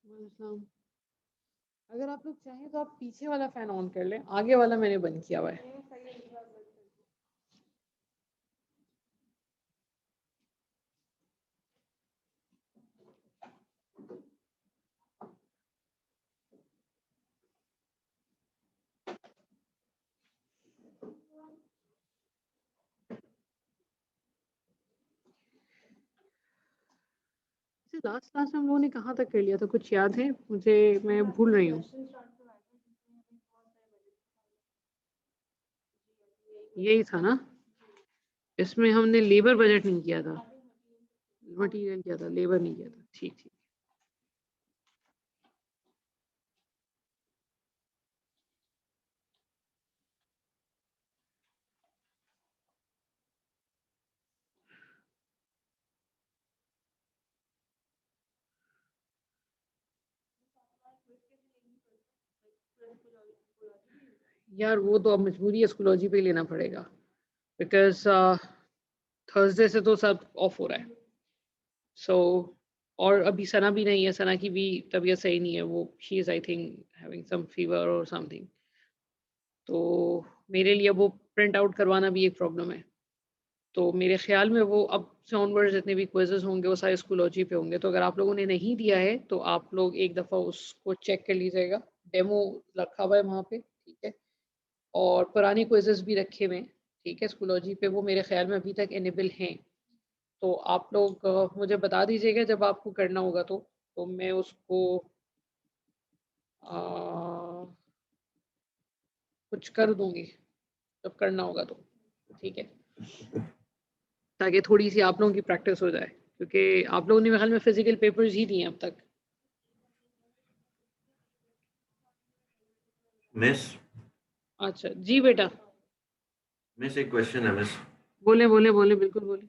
वालेकुम। अगर आप लोग चाहें तो आप पीछे वाला फैन ऑन कर लें, आगे वाला मैंने बंद किया हुआ है। लास्ट क्लास में हम लोगों ने कहाँ तक कर लिया था, कुछ याद है मुझे? मैं भूल रही हूँ। यही था ना? इसमें हमने लेबर बजट नहीं किया था, मटेरियल किया था, लेबर नहीं किया था। ठीक ठीक। यार वो तो अब मजबूरी है, स्कूलॉजी पे ही लेना पड़ेगा, बिकॉज थर्सडे से तो सब ऑफ हो रहा है। सो और अभी सना भी नहीं है, सना की भी तबीयत सही नहीं है, वो she is I think having some fever और समथिंग। तो मेरे लिए वो प्रिंट आउट करवाना भी एक प्रॉब्लम है। तो मेरे ख्याल में वो अब से ऑनवर्ड्स जितने भी क्विज़ेज़ होंगे वो सारे स्कूलॉजी पे होंगे। तो अगर आप लोगों ने नहीं दिया है तो आप लोग एक दफ़ा उसको चेक कर लीजिएगा। डेमो रखा हुआ है वहाँ पे, ठीक है? और पुराने क्विज़ेज़ भी रखे हुए हैं, ठीक है? स्कूलॉजी पे वो मेरे ख्याल में अभी तक इनेबल हैं। तो आप लोग मुझे बता दीजिएगा जब आपको करना होगा तो मैं उसको अ, कुछ कर दूँगी, जब करना होगा तो, ठीक है? ताकि थोड़ी-सी आप लोगों की प्रैक्टिस हो जाए, क्योंकि आप लोगों ने मेरे ख्याल में फिज़िकल पेपर्स ही दिए हैं अब तक। मिस अच्छा, जी बेटा। मिस एक क्वेश्चन है मिस। बोलें, बोलें, बोलें, बिल्कुल बोलें।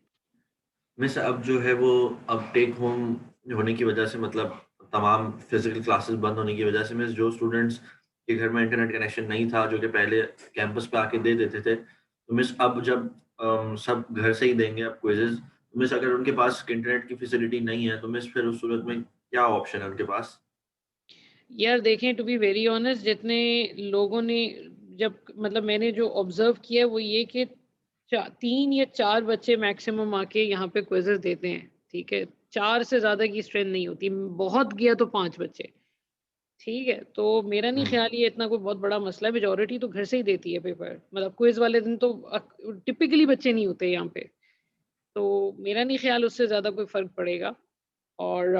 मिस अब जो है वो अब टेक होम होने की वजह से मतलब तमाम फिजिकल क्लासेस बंद होने की वजह से मिस जो स्टूडेंट्स के घर में इंटरनेट कनेक्शन नहीं था जो कि पहले कैंपस पे आके दे देते थे तो मिस अब जब सब घर से ही देंगे अब क्विजेज तो मिस अगर उनके पास इंटरनेट की फैसिलिटी नहीं है तो मिस फिर उस सूरत में क्या ऑप्शन है उनके पास? यार देखें, टू बी वेरी ऑनेस्ट, जितने लोगों ने जब मतलब मैंने जो ऑब्जर्व किया है वो ये कि 3 या 4 बच्चे मैक्सिमम आके यहाँ पे क्विज़ेज़ देते हैं, ठीक है? 4 से ज़्यादा की स्ट्रेंथ नहीं होती, बहुत गया तो 5 बच्चे, ठीक है? तो मेरा नहीं हुँ। ख़्याल ये इतना कोई बहुत बड़ा मसला है, मेजॉरिटी तो घर से ही देती है पेपर। मतलब क्विज़ वाले दिन तो टिपिकली बच्चे नहीं होते यहाँ पे। तो मेरा नहीं ख़्याल उससे ज़्यादा कोई फ़र्क पड़ेगा। और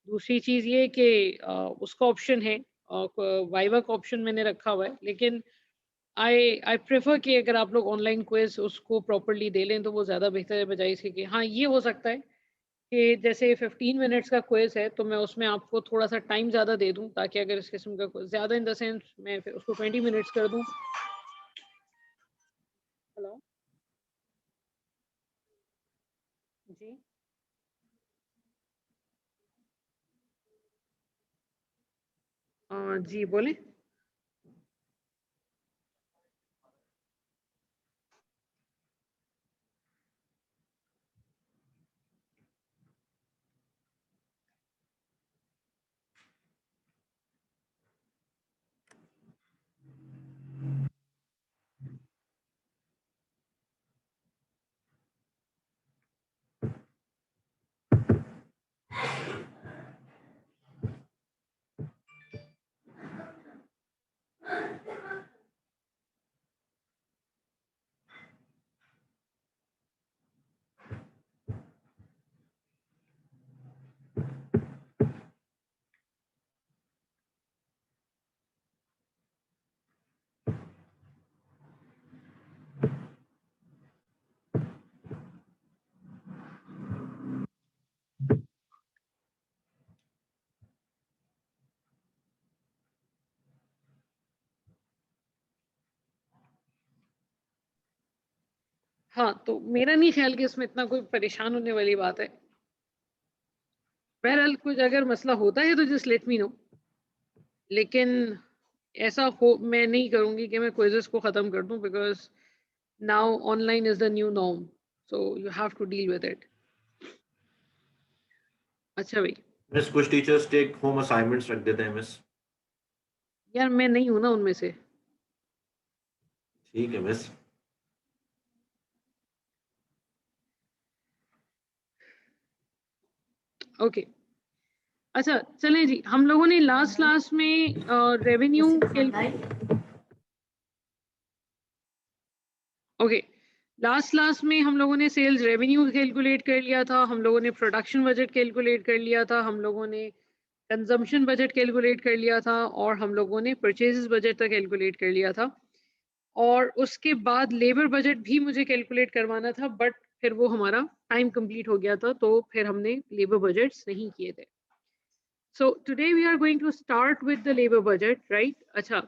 दूसरी चीज़ ये कि उसका ऑप्शन है, क वाइवा का ऑप्शन मैंने रखा हुआ है, लेकिन आई आई प्रेफ़र कि अगर आप लोग ऑनलाइन क्विज़ उसको प्रॉपर्ली दे लें तो वो ज़्यादा बेहतर है, बजाए इसके कि हाँ, ये हो सकता है कि जैसे 15 मिनट्स का क्विज़ है तो मैं उसमें आपको थोड़ा-सा टाइम ज़्यादा दे दूँ, ताकि अगर इस किस्म का ज़्यादा इन द सेंस मैं फिर उसको 20 मिनट्स कर दूँ। हेलो? जी। जी बोलें? हाँ, तो मेरा नहीं ख़्याल कि इसमें इतना कोई परेशान होने वाली बात है। बहरहाल कुछ अगर मसला होता है तो जस्ट लेट मी नो। लेकिन ऐसा हो मैं नहीं करूँगी कि मैं क्विज़ेज़ को ख़त्म कर दूँ, because now online is the new norm, so you have to deal with it. अच्छा भई। मिस कुछ टीचर्स टेक होम असाइनमेंट्स रख देते हैं मिस। यार मैं नहीं हूं ना उनमें से। ठीक है मिस। ओके अच्छा चलें जी, हम लोगों ने लास्ट में रेवेन्यू ओके लास्ट में हम लोगों ने सेल्स रेवेन्यू कैलकुलेट कर लिया था, हम लोगों ने प्रोडक्शन बजट कैलकुलेट कर लिया था, हम लोगों ने कंजम्पशन बजट कैलकुलेट कर लिया था, और हम लोगों ने परचेजेस बजट तक कैलकुलेट कर लिया था। और उसके बाद लेबर बजट भी मुझे कैलकुलेट करवाना था, बट फिर वो हमारा टाइम कंप्लीट हो गया था, तो फिर हमने लेबर बजट्स नहीं किए थे। So today we are going to start with the labour budget, right? अच्छा,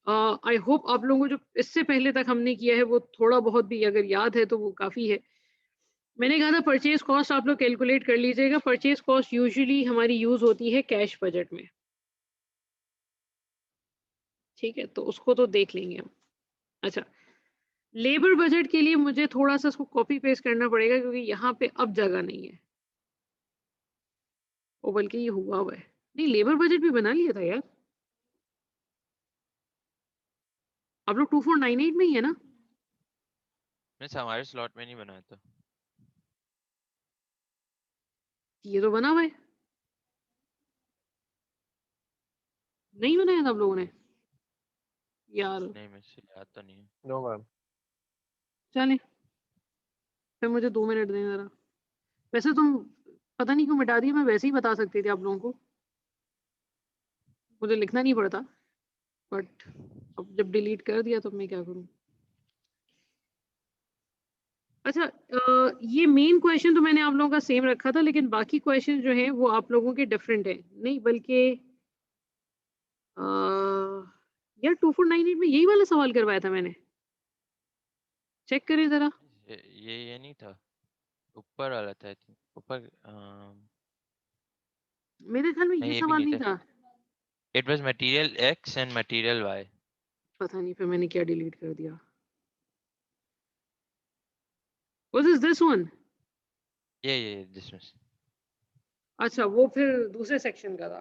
आई होप आप लोगों को जो इससे पहले तक हमने किया है वो थोड़ा बहुत भी अगर याद है तो वो काफ़ी है। मैंने कहा था परचेज कॉस्ट आप लोग कैलकुलेट कर लीजिएगा। परचेज कॉस्ट यूजुअली हमारी यूज होती है कैश बजट में, ठीक है, तो उसको तो देख लेंगे हम। अच्छा, लेबर बजट के लिए मुझे थोड़ा सा इसको कॉपी पेस्ट करना पड़ेगा क्योंकि यहाँ पे अब जगह नहीं है, वो बल्कि ये हुआ है। नहीं, लेबर बजट भी बना लिया था यार, आप लोग 2498 में ही है ना? मिस हमारे स्लॉट में नहीं बनाया था। ये तो बना हुआ है, नहीं बनाया था आप लोगों ने यार? नहीं मिस याद तो नहीं है। No ma'am. चले, फिर मुझे 2 मिनट दें जरा। वैसे तुम पता नहीं क्यों मिटा दिया, मैं वैसे ही बता सकती थी आप लोगों को, मुझे लिखना नहीं पड़ता, बट अब जब डिलीट कर दिया तो मैं क्या करूं। अच्छा, ये मेन क्वेश्चन तो मैंने आप लोगों का सेम रखा था, लेकिन बाकी क्वेश्चन जो हैं वो आप लोगों के डिफरेंट हैं। नहीं बल्कि यार 2498 में यही वाला सवाल करवाया था मैंने, चेक करें जरा। ये नहीं था, ऊपर वाला था। I think। ऊपर मेरे ख्याल में नहीं ये ये भी सवाल नहीं नहीं था। था। It was material X and material Y. पता नहीं फिर मैंने क्या डिलीट कर दिया। What is this one? ये डिसमिस। अच्छा, वो फिर दूसरे सेक्शन का था,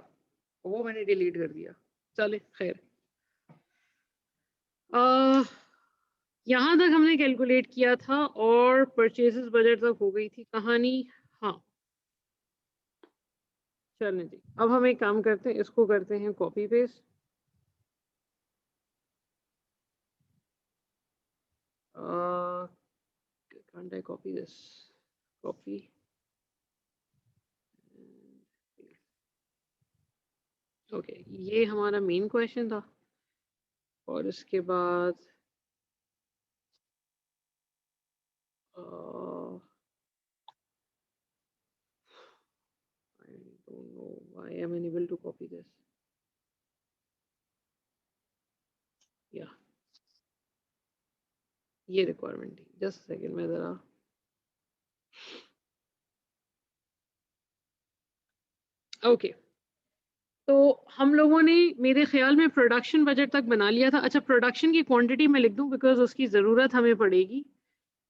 वो मैंने डिलीट कर दिया। चले खैर, यहाँ तक हमने कैलकुलेट किया था और परचेजेस बजट तक हो गई थी कहानी। हाँ चलें जी, अब हम एक काम करते हैं, इसको करते हैं copy paste. can't I copy this? Copy. Okay ये हमारा मेन क्वेश्चन था, और इसके बाद I don't know why I'm unable to copy this. Yeah, ये रिक्वायरमेंट थी। जस्ट सेकंड में जरा ओके तो हम लोगों ने मेरे ख्याल में प्रोडक्शन बजट तक बना लिया था। अच्छा, प्रोडक्शन की क्वांटिटी मैं लिख दूं बिकॉज उसकी ज़रूरत हमें पड़ेगी।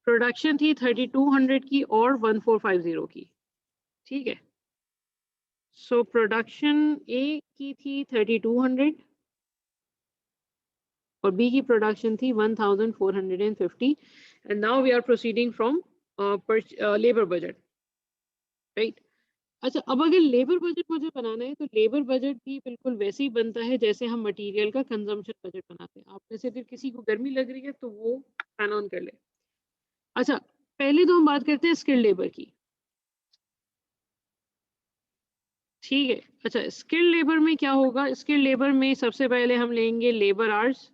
प्रोडक्शन थी 3200 की और 1450 की, ठीक है। सो प्रोडक्शन ए की थी 3200 और बी की प्रोडक्शन थी 1450 and now we are proceeding from labour budget, right? अच्छा, अब अगर लेबर बजट मुझे बनाना है तो लेबर बजट भी बिल्कुल वैसे ही बनता है जैसे हम मटेरियल का कंजम्पशन बजट बनाते हैं। आप में से फिर किसी को गर्मी लग रही है तो वो फैन ऑन कर ले। अच्छा, पहले तो हम बात करते हैं स्किल्ड लेबर की, ठीक है। अच्छा, स्किल्ड लेबर में क्या होगा? स्किल्ड लेबर में सबसे पहले हम लेंगे labour hours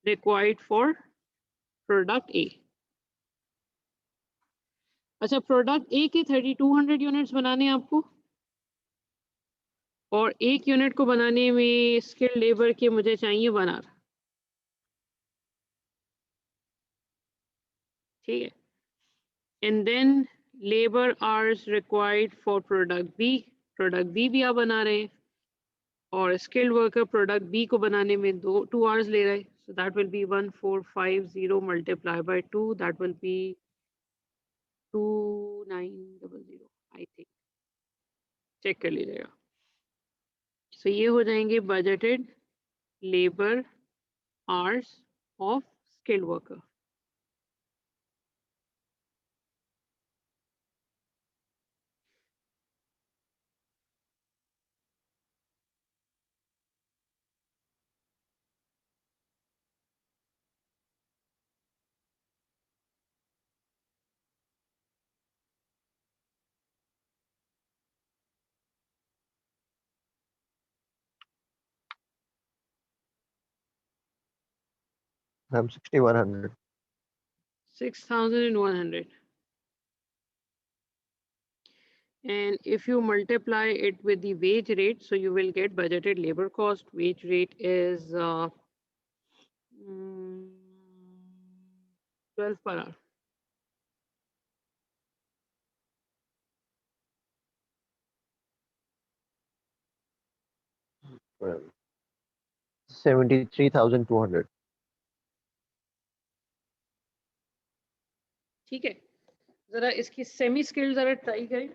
required for product ए। अच्छा, प्रोडक्ट ए के 3200 यूनिट्स बनाने हैं आपको, और एक यूनिट को बनाने में स्किल्ड लेबर के मुझे चाहिए 1 आवर, ठीक है। And then labour hours required for product B, product B भी आप बना रहे हैं, और स्किल्ड वर्कर प्रोडक्ट बी को बनाने में 2 आवर्स ले रहे हैं। So that will be 1450 multiply by 2, that will be 2900 I think, check कर लीजिएगा। सो ये हो जाएंगे budgeted labour hours of skilled worker. Ma'am 6100 6,100. And if you multiply it with the wage rate, so you will get budgeted labor cost. Wage rate is 12 per hour. Ma'am 73,200 ठीक है, जरा इसकी सेमी स्किल्ड जरा try करें।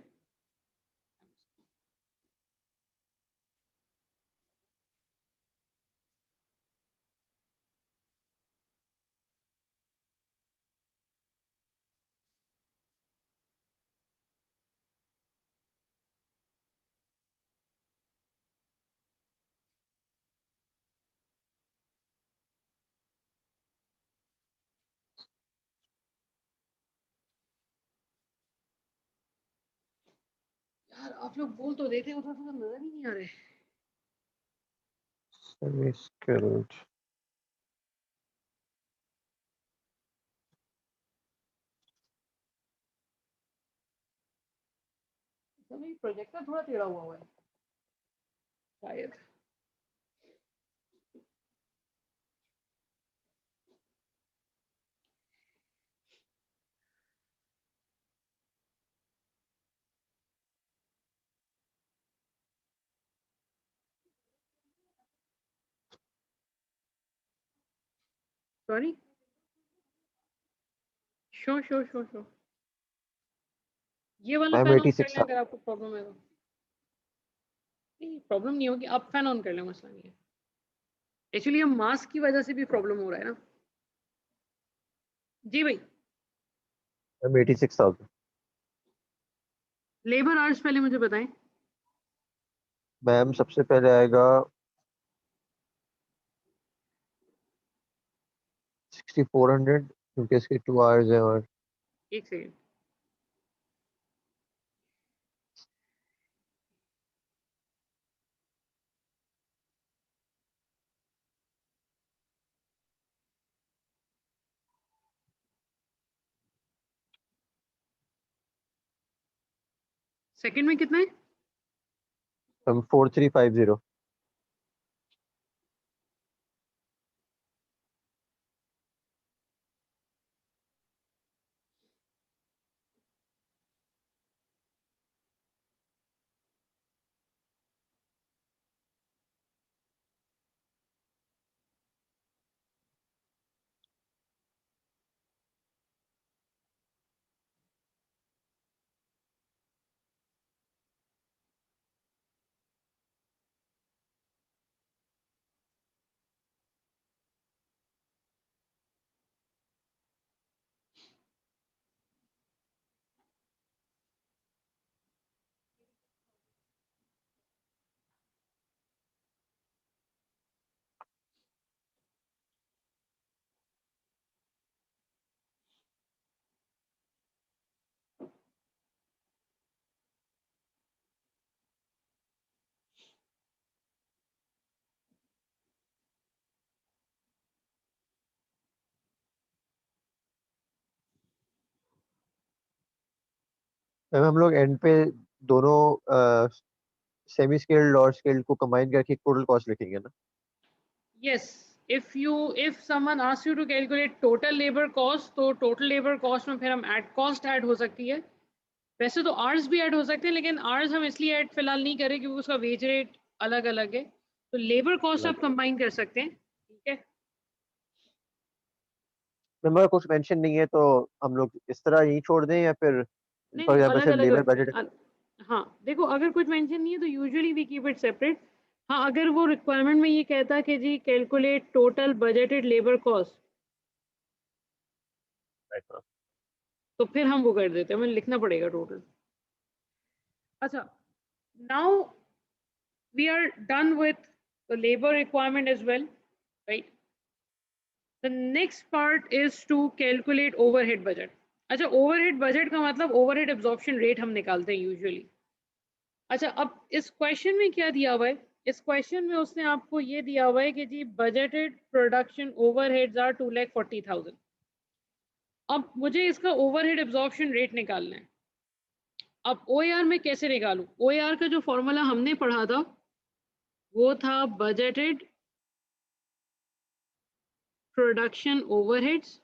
यार आप लोग बोल तो देते हो, थोड़ा नजर ही नहीं आ रहे। semi skilled प्रोजेक्टर थोड़ा टेढ़ा हुआ है शायद। सॉरी, शो ये वाला मैम फैन ऑन कर 86 लें अगर आपको प्रॉब्लम है तो। नहीं प्रॉब्लम नहीं होगी, आप फैन ऑन कर लें, मसला नहीं है। एक्चुअली हम मास्क की वजह से भी प्रॉब्लम हो रहा है ना। जी भाई, मैम 86,000 लेबर आवर्स पहले मुझे बताएं। मैम सबसे पहले आएगा 6400 क्योंकि इसके 2 आवर्स है और एक सेकेंड, सेकंड में कितना है? मैम 4350 मैम हम लोग एंड पे दोनों सेमी स्किल्ड और स्किल्ड को कंबाइन करके टोटल कॉस्ट लिखेंगे ना। Yes, if someone asks you to calculate total labor cost, तो total labor cost में फिर हम cost ऐड हो सकती है। वैसे तो आवर्स भी ऐड हो सकते हैं, लेकिन आवर्स हम इसलिए ऐड फिलहाल नहीं करें क्योंकि उसका वेज रेट अलग अलग है। तो लेबर कॉस्ट आप कंबाइन कर सकते हैं, ठीक है। मैम अगर कुछ मेंशन नहीं है तो हम लोग इस तरह यही छोड़ दें या फिर नहीं फॉर नहीं, एग्जांपल अलग सिर्फ अलग लेबर बजट हाँ देखो, अगर कुछ मेंशन नहीं है तो usually we keep it separate. हाँ, अगर वो रिक्वायरमेंट में ये कहता कि जी calculate total budgeted labour cost, तो फिर हम वो कर देते हैं, हमें लिखना पड़ेगा टोटल। अच्छा, now we are done with the labour requirement as well, right? The next part is to calculate overhead budget. अच्छा, ओवरहेड बजट का मतलब ओवरहेड एब्जॉर्प्शन रेट हम निकालते हैं यूजुअली। अच्छा, अब इस क्वेश्चन में क्या दिया हुआ है? इस क्वेश्चन में उसने आपको ये दिया हुआ है कि जी बजटेड प्रोडक्शन ओवरहेड्स आर 2,40,000। अब मुझे इसका ओवरहेड एब्जॉर्प्शन रेट निकालना है। अब OAR में कैसे निकालूं? OAR का जो फॉर्मूला हमने पढ़ा था वो था budgeted production overheads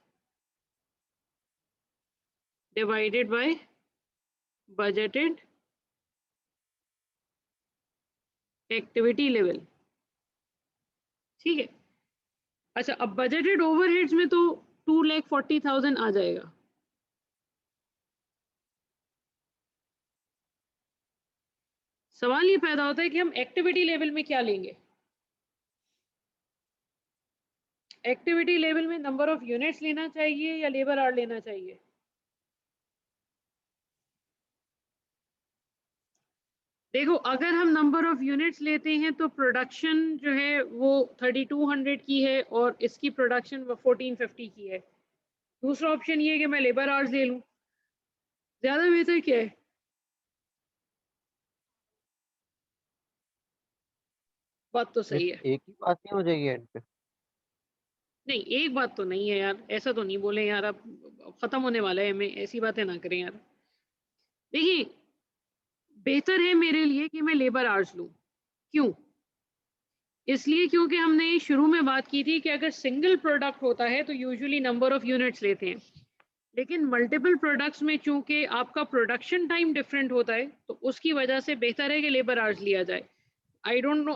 divided by budgeted activity level. ठीक है। अच्छा, अब बजटेड ओवरहेड्स में तो 2,40,000 आ जाएगा। सवाल ये पैदा होता है कि हम एक्टिविटी लेवल में क्या लेंगे। एक्टिविटी लेवल में नंबर ऑफ यूनिट्स लेना चाहिए या लेबर आवर लेना चाहिए? देखो, अगर हम नंबर ऑफ यूनिट्स लेते हैं तो प्रोडक्शन जो है वो 3200 की है और इसकी प्रोडक्शन 1450 की है। दूसरा ऑप्शन ये है कि मैं लेबर आवर्स ले लूं। ज्यादा बेहतर क्या है? बात तो सही है। एक ही बात नहीं हो जाएगी एंड पे? नहीं, एक बात तो नहीं है यार, ऐसा तो नहीं बोले यार, अब खत्म होने वाला है, हमें ऐसी बातें ना करें यार। देखिए, बेहतर है मेरे लिए कि मैं लेबर आवर्स लूं। क्यों? इसलिए क्योंकि हमने शुरू में बात की थी कि अगर सिंगल प्रोडक्ट होता है तो यूजुअली नंबर ऑफ यूनिट्स लेते हैं, लेकिन मल्टीपल प्रोडक्ट्स में चूंकि आपका प्रोडक्शन टाइम डिफरेंट होता है तो उसकी वजह से बेहतर है कि लेबर आवर्स लिया जाए। I don't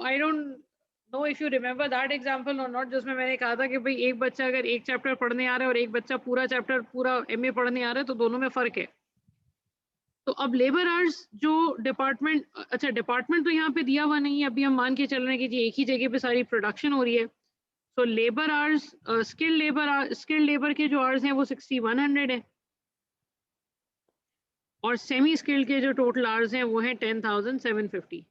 know if you remember that example और नॉट, जिसमें मैंने कहा था कि भाई एक बच्चा अगर एक चैप्टर पढ़ने आ रहा है और एक बच्चा पूरा चैप्टर पूरा MA पढ़ने आ रहा है तो दोनों में फर्क है। तो अब लेबर आवर्स जो डिपार्टमेंट, अच्छा डिपार्टमेंट तो यहाँ पे दिया हुआ नहीं है, अभी हम मान के चल रहे हैं कि जी एक ही जगह पे सारी प्रोडक्शन हो रही है। तो लेबर आवर्स, स्किल्ड लेबर के जो आवर्स हैं वो 6100 है और सेमी स्किल्ड के जो टोटल आवर्स हैं वो हैं 10,750।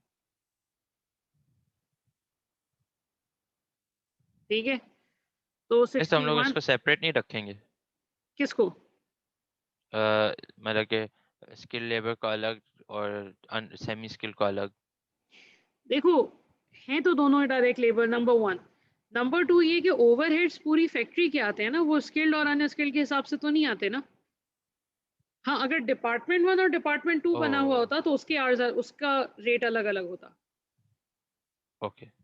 ठीक है, तो इस हम लोग 61 इसको सेपरेट नहीं रखेंगे? किसको? मतलब कि स्किल लेबर को अलग और सेमी स्किल को अलग। देखो, हैं तो दोनों डायरेक्ट लेबर, नंबर 1। नंबर 2 ये कि ओवरहेड्स पूरी फैक्ट्री के आते हैं ना, वो स्किल्ड और अनस्किल्ड के हिसाब से तो नहीं आते ना। हाँ, अगर डिपार्टमेंट 1 और डिपार्टमेंट 2 बना हुआ ओह, होता तो उसके आवर्स, उसका रेट अलग अलग होता। ओके।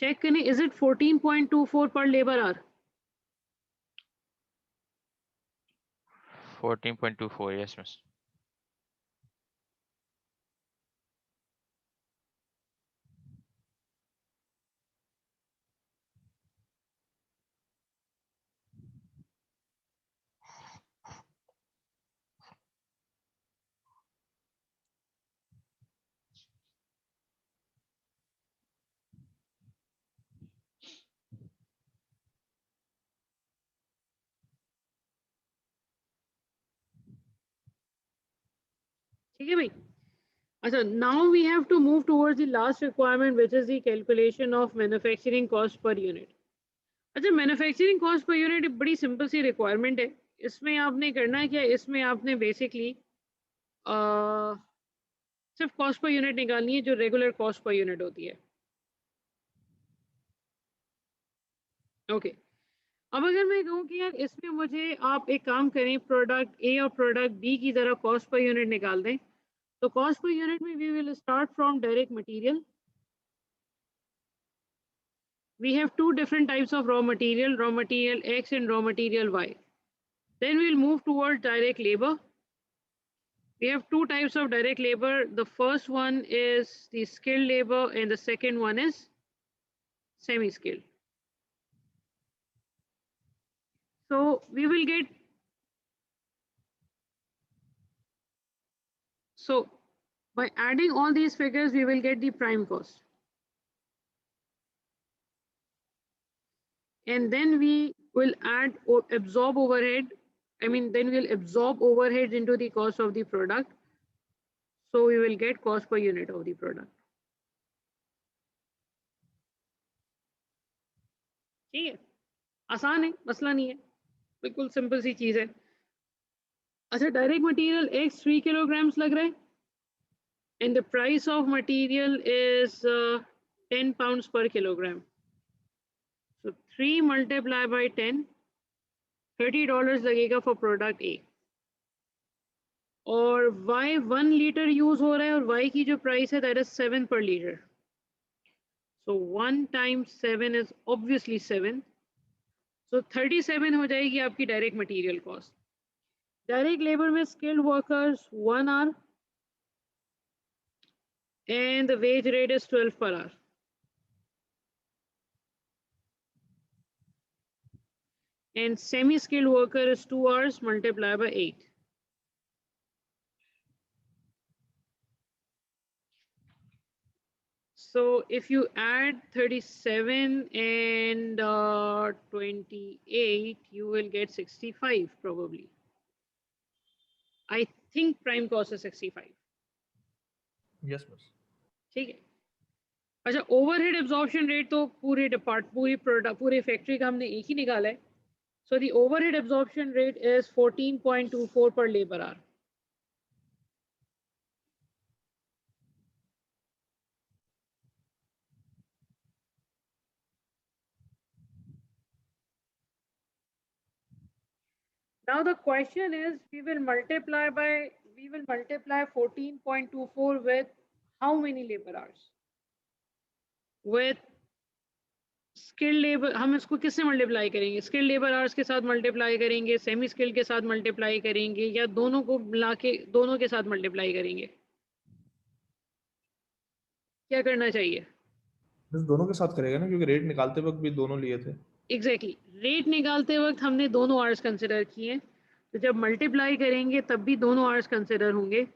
चेक करें, इज इट 14.24 पर लेबर आवर? 14.24, yes miss. ठीक है भाई। अच्छा, now we have to move towards the last requirement which is the calculation of manufacturing cost per unit. अच्छा, मैन्युफैक्चरिंग कॉस्ट पर यूनिट एक बड़ी सिंपल सी requirement है। इसमें आपने करना है क्या? इसमें आपने बेसिकली सिर्फ कॉस्ट पर यूनिट निकालनी है जो रेगुलर कॉस्ट पर यूनिट होती है। ओके, अब अगर मैं कहूँ कि यार इसमें मुझे आप एक काम करें, प्रोडक्ट ए और प्रोडक्ट बी की तरह कॉस्ट पर यूनिट निकाल दें, तो कॉस्ट पर यूनिट में we will start from direct material. We have two different types of raw material X and raw material Y. Then we'll move towards direct labor. We have two types of direct labor. The first one is the skilled labor and the second one is semi-skilled. So we will get, so by adding all these figures, we will get the prime cost. And then we will add or absorb overhead. Then we'll absorb overheads into the cost of the product. So we will get cost per unit of the product. ठीक है, आसान है, मसला नहीं है, बिल्कुल simple सी चीज है. अच्छा, डायरेक्ट मटेरियल X 3 kilograms लग रहा है and the price of material is 10 pounds per kilogram. So 3 multiplied by 10, $30 लगेगा for product A. और Y 1 liter यूज हो रहा है और Y की जो प्राइस है that is 7 per liter. So 1 times 7 is obviously 7. So 37 हो जाएगी आपकी direct material cost. Direct labour में skilled workers 1 hour and the wage rate is 12 per hour. And semi-skilled worker is 2 hours multiplied by 8. So if you add 37 and 28, you will get 65 probably. I think prime cost is 65. Yes, miss. ठीक है. अच्छा, overhead absorption rate तो पूरे product पूरे factory का हमने एक ही निकाला है. So the overhead absorption rate is 14.24 per labor hour. Now the question is, we will multiply 14.24 with how many labor hours? With skilled labor, हम इसको किससे मल्टीप्लाई करेंगे? स्किल्ड लेबर आवर्स के साथ मल्टीप्लाई करेंगे, सेमी स्किल्ड के साथ multiply करेंगे, या दोनों को मिला के दोनों के साथ मल्टीप्लाई करेंगे? क्या करना चाहिए? बस दोनों के साथ करेगा ना, क्योंकि रेट निकालते वक्त भी दोनों लिए थे. एग्जैक्टली, रेट निकालते वक्त हमने दोनों आवर्स कंसिडर किए हैं, तो जब मल्टीप्लाई करेंगे तब भी दोनों आवर्स कंसिडर होंगे.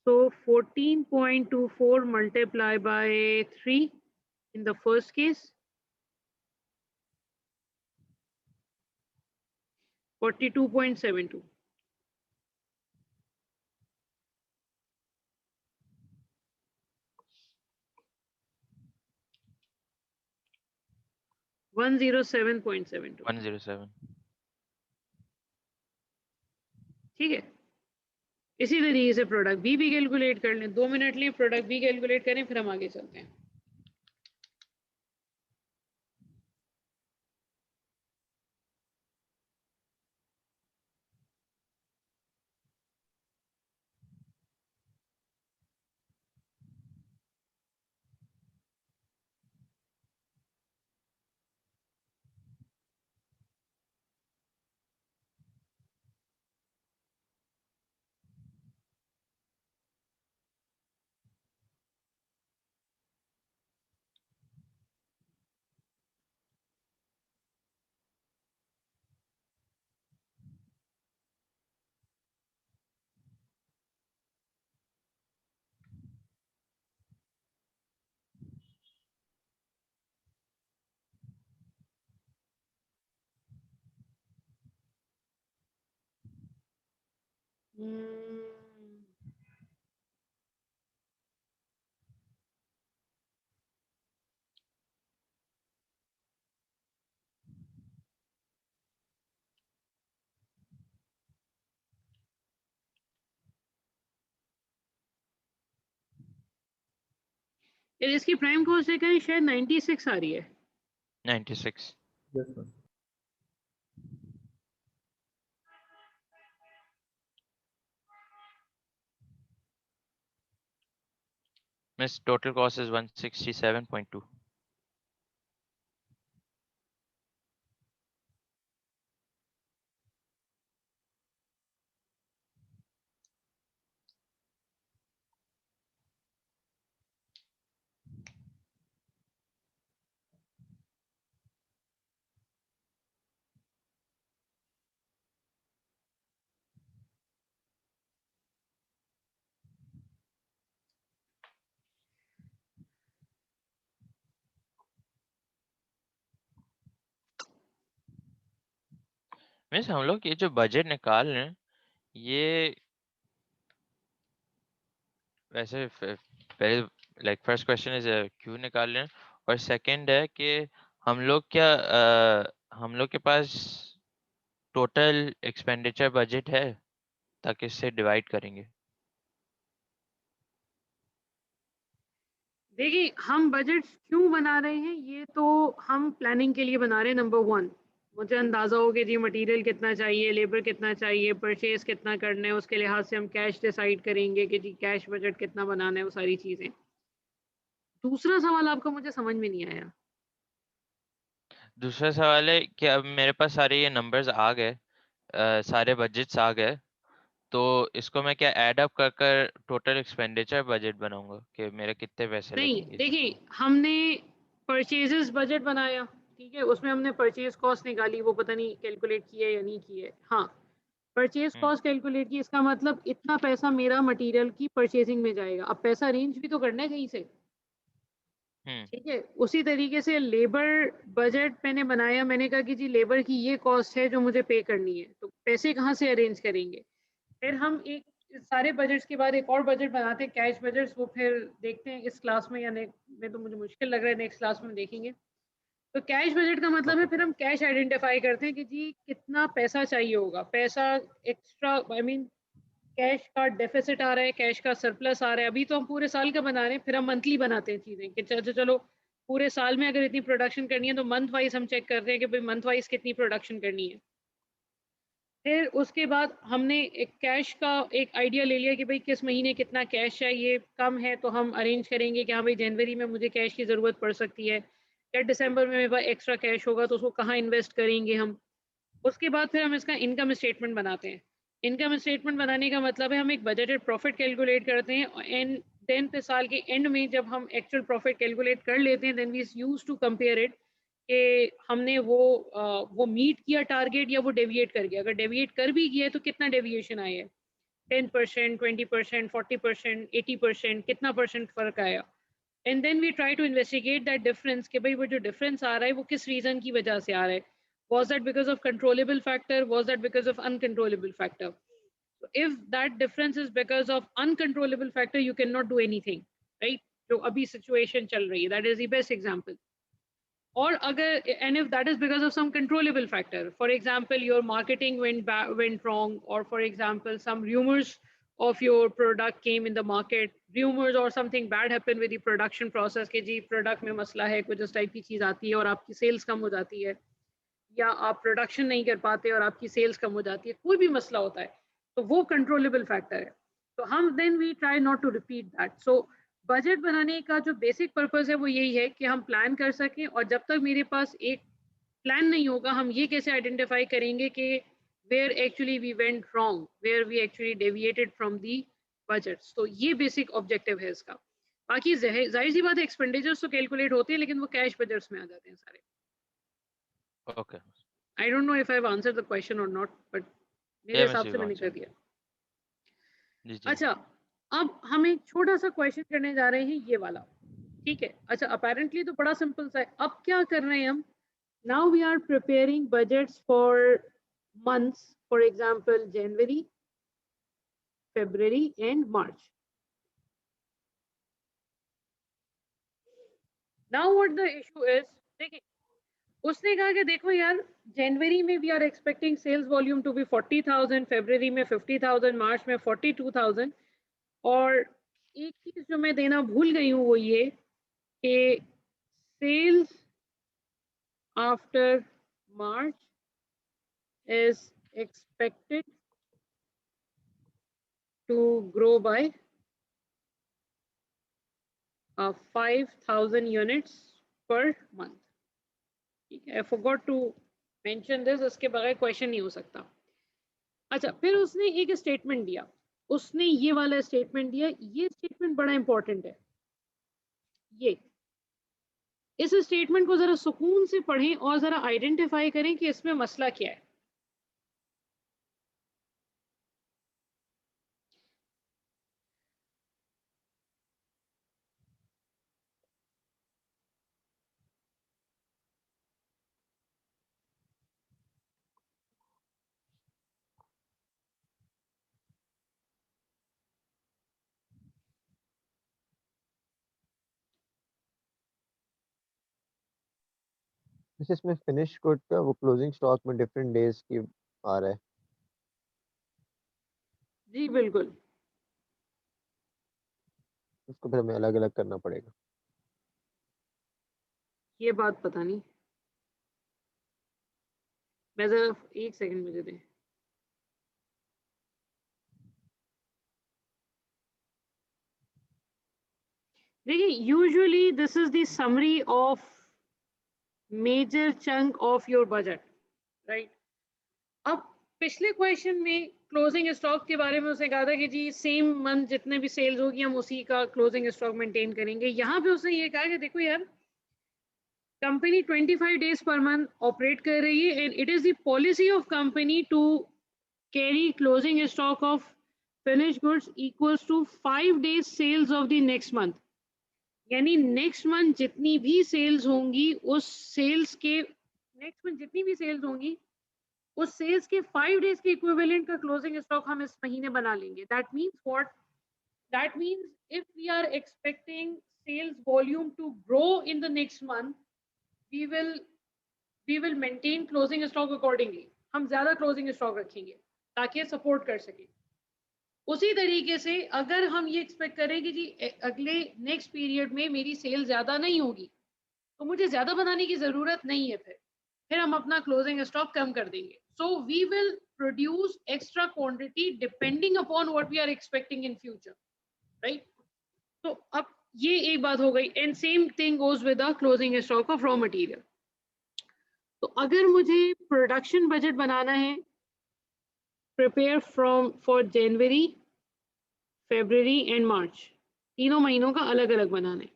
So 14.24 multiplied by 3 in the first case, 42.72. $107.72. 107. ठीक है. इसी तरीके से प्रोडक्ट बी भी कैलकुलेट कर लें. 2 मिनट लें, प्रोडक्ट बी कैलकुलेट करें, फिर हम आगे चलते हैं. इसकी प्राइम कॉस्ट देखा है, शायद 96 आ रही है. 96. Yes, miss. Miss, total cost is 167.2. Means हम लोग ये जो बजट निकाल रहे हैं ये वैसे पहले लाइक फर्स्ट क्वेश्चन इज क्यों निकाल रहे हैं, और सेकंड है कि हम लोग क्या हम लोग के पास टोटल एक्सपेंडिचर बजट है ताकि इससे डिवाइड करेंगे। देखिए हम बजट क्यों बना रहे हैं, ये तो हम प्लानिंग के लिए बना रहे हैं। नंबर वन, मुझे अंदाजा हो कि जी मटेरियल कितना चाहिए, लेबर कितना चाहिए, परचेज कितना करना है, उसके लिहाज से हम कैश डिसाइड करेंगे कि जी कैश बजट कितना बनाना है, वो सारी चीज़ें। दूसरा सवाल आपका मुझे समझ में नहीं आया। दूसरा सवाल है कि अब मेरे पास सारे ये नंबर्स आ गए, सारे बजट्स आ गए, तो इसको मैं क्या ऐड अप कर कर टोटल एक्सपेंडिचर बजट बनाऊंगा कि मेरे कितने पैसे नहीं, लगेंगे। देखिए हमने परचेजेस बजट बनाया, ठीक है, उसमें हमने परचेज कॉस्ट निकाली, वो पता नहीं कैलकुलेट की है या नहीं की है। हाँ, परचेज हम्म कॉस्ट कैलकुलेट की, इसका मतलब इतना पैसा मेरा मटेरियल की परचेजिंग में जाएगा। अब पैसा अरेंज भी तो करना है कहीं से, हम्म ठीक है। उसी तरीके से लेबर बजट मैंने बनाया, मैंने कहा कि जी लेबर की ये कॉस्ट है जो मुझे पे करनी है, तो पैसे कहाँ से अरेंज करेंगे। फिर हम एक इस सारे बजट्स के बाद एक और बजट बनाते हैं, कैश बजट्स, वो फिर देखते हैं इस क्लास में या नेक्स्ट में, तो मुझे मुश्किल लग रहा है, नेक्स्ट क्लास में देखेंगे। तो कैश बजट का मतलब है ओके फिर हम कैश आइडेंटिफाई करते हैं कि जी कितना पैसा चाहिए होगा, पैसा एक्स्ट्रा, आई मीन कैश का डेफिसिट आ रहा है, कैश का सरप्लस आ रहा है। अभी तो हम पूरे साल का बना रहे हैं, फिर हम मंथली बनाते हैं चीज़ें कि चलो पूरे साल में अगर इतनी प्रोडक्शन करनी है तो मंथ वाइज हम चेक करते हैं कि भाई मंथ वाइज कितनी प्रोडक्शन करनी है। फिर उसके बाद हमने एक कैश का एक आइडिया ले लिया कि भाई किस महीने कितना कैश चाहिए, कम है तो हम अरेंज करेंगे कि हाँ भाई जनवरी में मुझे कैश की ज़रूरत पड़ सकती है, या दिसंबर में मेरे पास एक्स्ट्रा कैश होगा तो उसको कहाँ इन्वेस्ट करेंगे हम। उसके बाद फिर हम इसका इनकम स्टेटमेंट बनाते हैं। इनकम स्टेटमेंट बनाने का मतलब है हम एक बजटेड प्रॉफिट कैलकुलेट करते हैं, एंड देन फिर साल के एंड में जब हम एक्चुअल प्रॉफिट कैलकुलेट कर लेते हैं, then we use to compare it कि हमने वो मीट किया टारगेट या वो डेविएट कर गया। अगर डेविएट कर भी गया है तो कितना डेविएशन आया है, 10%, 20%, 40%, 80%, कितना परसेंट फर्क आया। And then we try to investigate that difference कि भाई वो जो डिफरेंस आ रहा है वो किस रीजन की वजह से आ रहा है। Was that because of controllable factor? Was that because of uncontrollable factor? So if that difference is because of uncontrollable factor, you cannot do anything, right? जो अभी situation चल रही है, that is the best example. Or अगर, and if that is because of some controllable factor, for example, your marketing went wrong, or for example, some rumors of your product came in the market, rumors or something bad happened with the production process कि जी product में मसला है, कुछ इस type की चीज़ आती है और आपकी sales कम हो जाती है, या आप प्रोडक्शन नहीं कर पाते और आपकी सेल्स कम हो जाती है, कोई भी मसला होता है, तो वो कंट्रोलेबल फैक्टर है। तो हम then we try not to repeat that. So budget बनाने का जो बेसिक पर्पस है वो यही है कि हम प्लान कर सकें, और जब तक मेरे पास एक प्लान नहीं होगा हम ये कैसे आइडेंटिफाई करेंगे कि where actually we went wrong, where we actually deviated from the budgets. तो ये बेसिक ऑब्जेक्टिव है इसका। बाकी जाहिर सी बात है एक्सपेंडिचर्स तो कैलकुलेट होते हैं, लेकिन वो कैश बजट्स में आ जाते हैं सारे। Okay. I don't know if I've answered the question or not, but मेरे ये हिसाब मुझे से मैंने कर आंसर। दिया। जी जी। अच्छा, अब हम एक छोटा सा क्वेश्चन करने जा रहे हैं, ये वाला, ठीक है। अच्छा, अपेरेंटली तो बड़ा सिंपल सा है। अब क्या कर रहे हैं हम, now we are preparing budgets for months, for example January, February and March. Now what the issue is, देखिए उसने कहा कि देखो यार, जनवरी में we are expecting sales volume to be 40,000, फरवरी में 50,000, मार्च में 42,000। और एक चीज जो मैं देना भूल गई हूँ वो ये कि sales after March is expected to grow by 5,000 units per month, ठीक है। I forgot to mention this, इसके बगैर क्वेश्चन नहीं हो सकता। अच्छा, फिर उसने एक स्टेटमेंट दिया, उसने ये वाला स्टेटमेंट दिया, ये स्टेटमेंट बड़ा इंपॉर्टेंट है। ये इस स्टेटमेंट को जरा सुकून से पढ़ें और जरा आइडेंटिफाई करें कि इसमें मसला क्या है। जैसे इसमें फिनिश गुड का वो क्लोजिंग स्टॉक में डिफरेंट डेज की आ रहा है। जी बिल्कुल। उसको फिर हमें अलग अलग करना पड़ेगा। ये बात पता नहीं, मैं जरा एक सेकंड मुझे दें। देखिए usually this is the summary of major chunk of your budget, right. अब पिछले क्वेश्चन में क्लोजिंग स्टॉक के बारे में उसने कहा था कि जी सेम मंथ जितने भी सेल्स होगी हम उसी का क्लोजिंग स्टॉक मेंटेन करेंगे। यहाँ पे उसने ये कहा कि देखो यार, company 25 days per month operate कर रही है and it is the policy of company to carry closing stock of finish goods equals to 5 days sales of the next month. यानी नेक्स्ट मंथ जितनी भी सेल्स होंगी उस सेल्स के next month जितनी भी सेल्स होंगी उस सेल्स के 5 डेज के इक्विवेलेंट का क्लोजिंग स्टॉक हम इस महीने बना लेंगे। That means what? That means if we are expecting sales volume to grow in the next month, we will maintain closing stock accordingly. हम ज्यादा closing stock रखेंगे ताकि सपोर्ट कर सके। उसी तरीके से अगर हम ये एक्सपेक्ट करें कि जी अगले नेक्स्ट पीरियड में मेरी सेल ज्यादा नहीं होगी तो मुझे ज्यादा बनाने की जरूरत नहीं है, फिर हम अपना क्लोजिंग स्टॉक कम कर देंगे। So we will produce extra quantity depending upon what we are expecting in future, right. तो अब ये एक बात हो गई and same thing goes with the closing stock of raw material. तो अगर मुझे प्रोडक्शन बजट बनाना है, prepare for January, February and March, तीनों महीनों का अलग अलग बनाना है।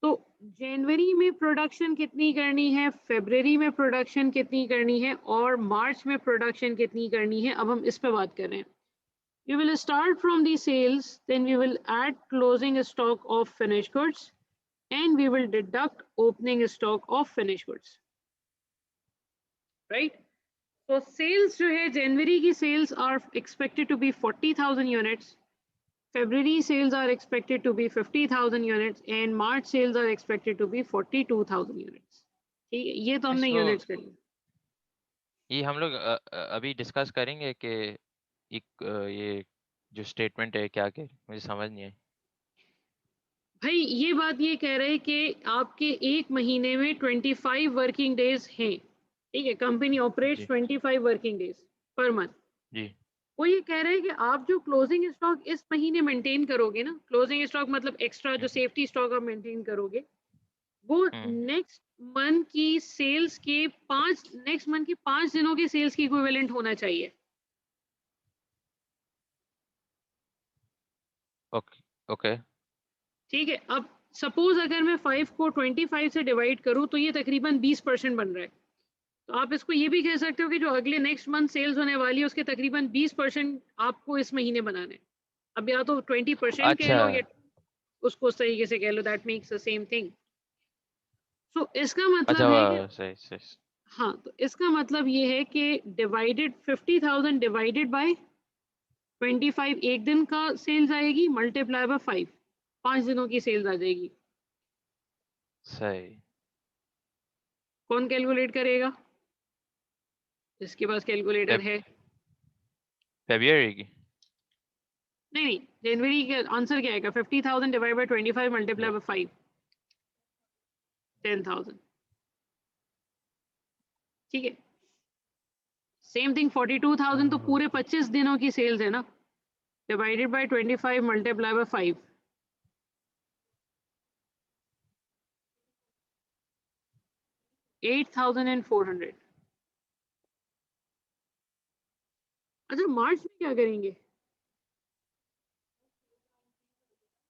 तो जनवरी में प्रोडक्शन कितनी करनी है, फरवरी में प्रोडक्शन कितनी करनी है और मार्च में प्रोडक्शन कितनी करनी है, अब हम इस पे बात कर रहे हैं। We will start from the sales, then we will add closing stock of finished goods and we will deduct opening stock of finished goods, right? So sales जो है जनवरी की sales are expected to be 40,000 units, February sales are expected to be 50,000 units and March sales are expected to be 42,000 units. ठीक है, ये तो हमने इसको units कर ली। ये हम लोग अभी डिस्कस करेंगे कि ये जो स्टेटमेंट है क्या क्या मुझे समझ नहीं आई। भाई ये बात ये कह रहे हैं कि आपके एक महीने में 25 वर्किंग डेज हैं, ठीक है। कंपनी ऑपरेट्स जी 25 वर्किंग डेज पर मंथ। जी वो ये कह रहे हैं कि आप जो क्लोजिंग स्टॉक इस महीने मेंटेन करोगे ना, क्लोजिंग स्टॉक मतलब एक्स्ट्रा जो सेफ्टी स्टॉक आप मेंटेन करोगे, वो नेक्स्ट मंथ की सेल्स के नेक्स्ट मंथ की 5 दिनों की सेल्स की इक्विवेलेंट होना चाहिए। ओके ओके ठीक है। अब सपोज अगर मैं 5 को 25 से डिवाइड करूं तो ये तकरीबन 20% बन रहा है। तो आप इसको ये भी कह सकते हो कि जो अगले नेक्स्ट मंथ सेल्स होने वाली है उसके तकरीबन 20% आपको इस महीने बनाने। अब या तो 20% कह अच्छा लो या उसको उस तरीके से कह लो, that makes the same thing. So इसका अच्छा मतलब है कि सही सही हाँ, तो इसका मतलब ये है कि डिवाइडेड 50,000 डिवाइडेड बाय 25 एक दिन का सेल्स आएगी, मल्टीप्लाई बाय 5 5 दिनों की सेल्स आ जाएगी। सही। कौन कैलकुलेट करेगा? जिसके पास कैलकुलेटर है। फेब्रुअरी की नहीं नहीं, जनवरी का आंसर क्या आएगा? 50,000 डिवाइड बाय 25 मल्टीप्लाई बाय 5 10,000। ठीक है। सेम थिंग 42,000 तो पूरे 25 दिनों की सेल्स है ना, डिवाइडेड बाय 25 मल्टीप्लाई बाय 5 8,400। अच्छा मार्च में क्या करेंगे?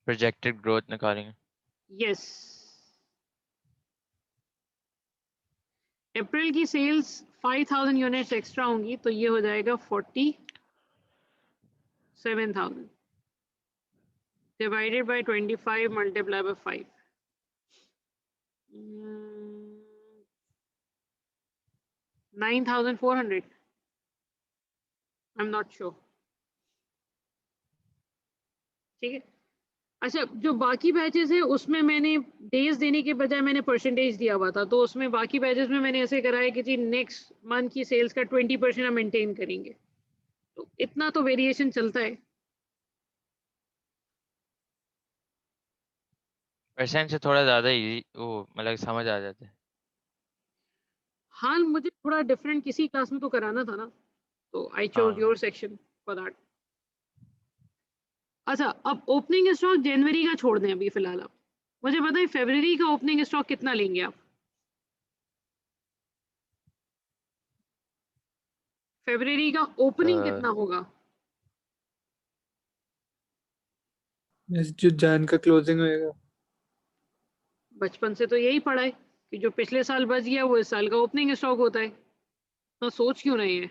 प्रोजेक्टेड ग्रोथ निकालेंगे। यस, अप्रैल की सेल्स 5,000 यूनिट्स एक्स्ट्रा होंगी तो ये हो जाएगा 47,000 divided by 25 multiply by 5 9,400। I am not sure. ठीक है। अच्छा, जो बाकी बैचेस है उसमें मैंने डेज देने के बजाय मैंने परसेंटेज दिया हुआ था, तो उसमें बाकी बैचेस में मैंने ऐसे करा है कि जी नेक्स्ट मंथ की सेल्स का 20% हम मेंटेन करेंगे, तो इतना तो वेरिएशन चलता है। परसेंट से थोड़ा ज़्यादा ही वो मतलब समझ आ जाता है। हाँ, मुझे थोड़ा डिफरेंट किसी क्लास में तो कराना था ना, तो आई चोज हाँ योर सेक्शन फॉर दैट। अच्छा, अब ओपनिंग स्टॉक जनवरी का छोड़ दें अभी फिलहाल। आप मुझे बताएं फरवरी का ओपनिंग स्टॉक कितना लेंगे आप? फरवरी का ओपनिंग तो कितना होगा? जो जैन का क्लोजिंग होएगा। बचपन से तो यही पढ़ा है कि जो पिछले साल बच गया वो इस साल का ओपनिंग स्टॉक होता है। तो सोच क्यों रहे हैं?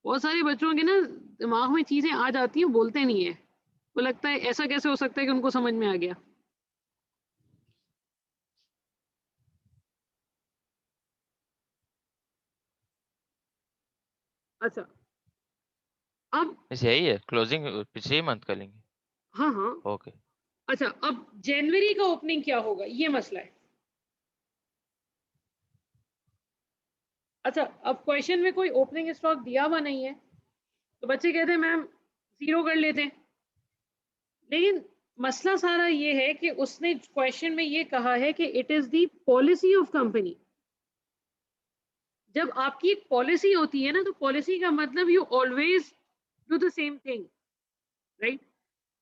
बहुत सारे बच्चों के ना दिमाग में चीजें आ जाती हैं, बोलते नहीं है। वो लगता है ऐसा कैसे हो सकता है कि उनको समझ में आ गया। अच्छा, अब बस यही है, क्लोजिंग पिछले ही मंथ कर लेंगे। हाँ हाँ, ओके। अच्छा अब जनवरी का ओपनिंग क्या होगा, ये मसला है। अच्छा, अब क्वेश्चन में कोई ओपनिंग स्टॉक दिया हुआ नहीं है, तो बच्चे कहते हैं मैम जीरो कर लेते हैं। लेकिन मसला सारा ये है कि उसने क्वेश्चन में ये कहा है कि it is the policy of company. जब आपकी एक पॉलिसी होती है ना, तो पॉलिसी का मतलब you always do the same thing, right?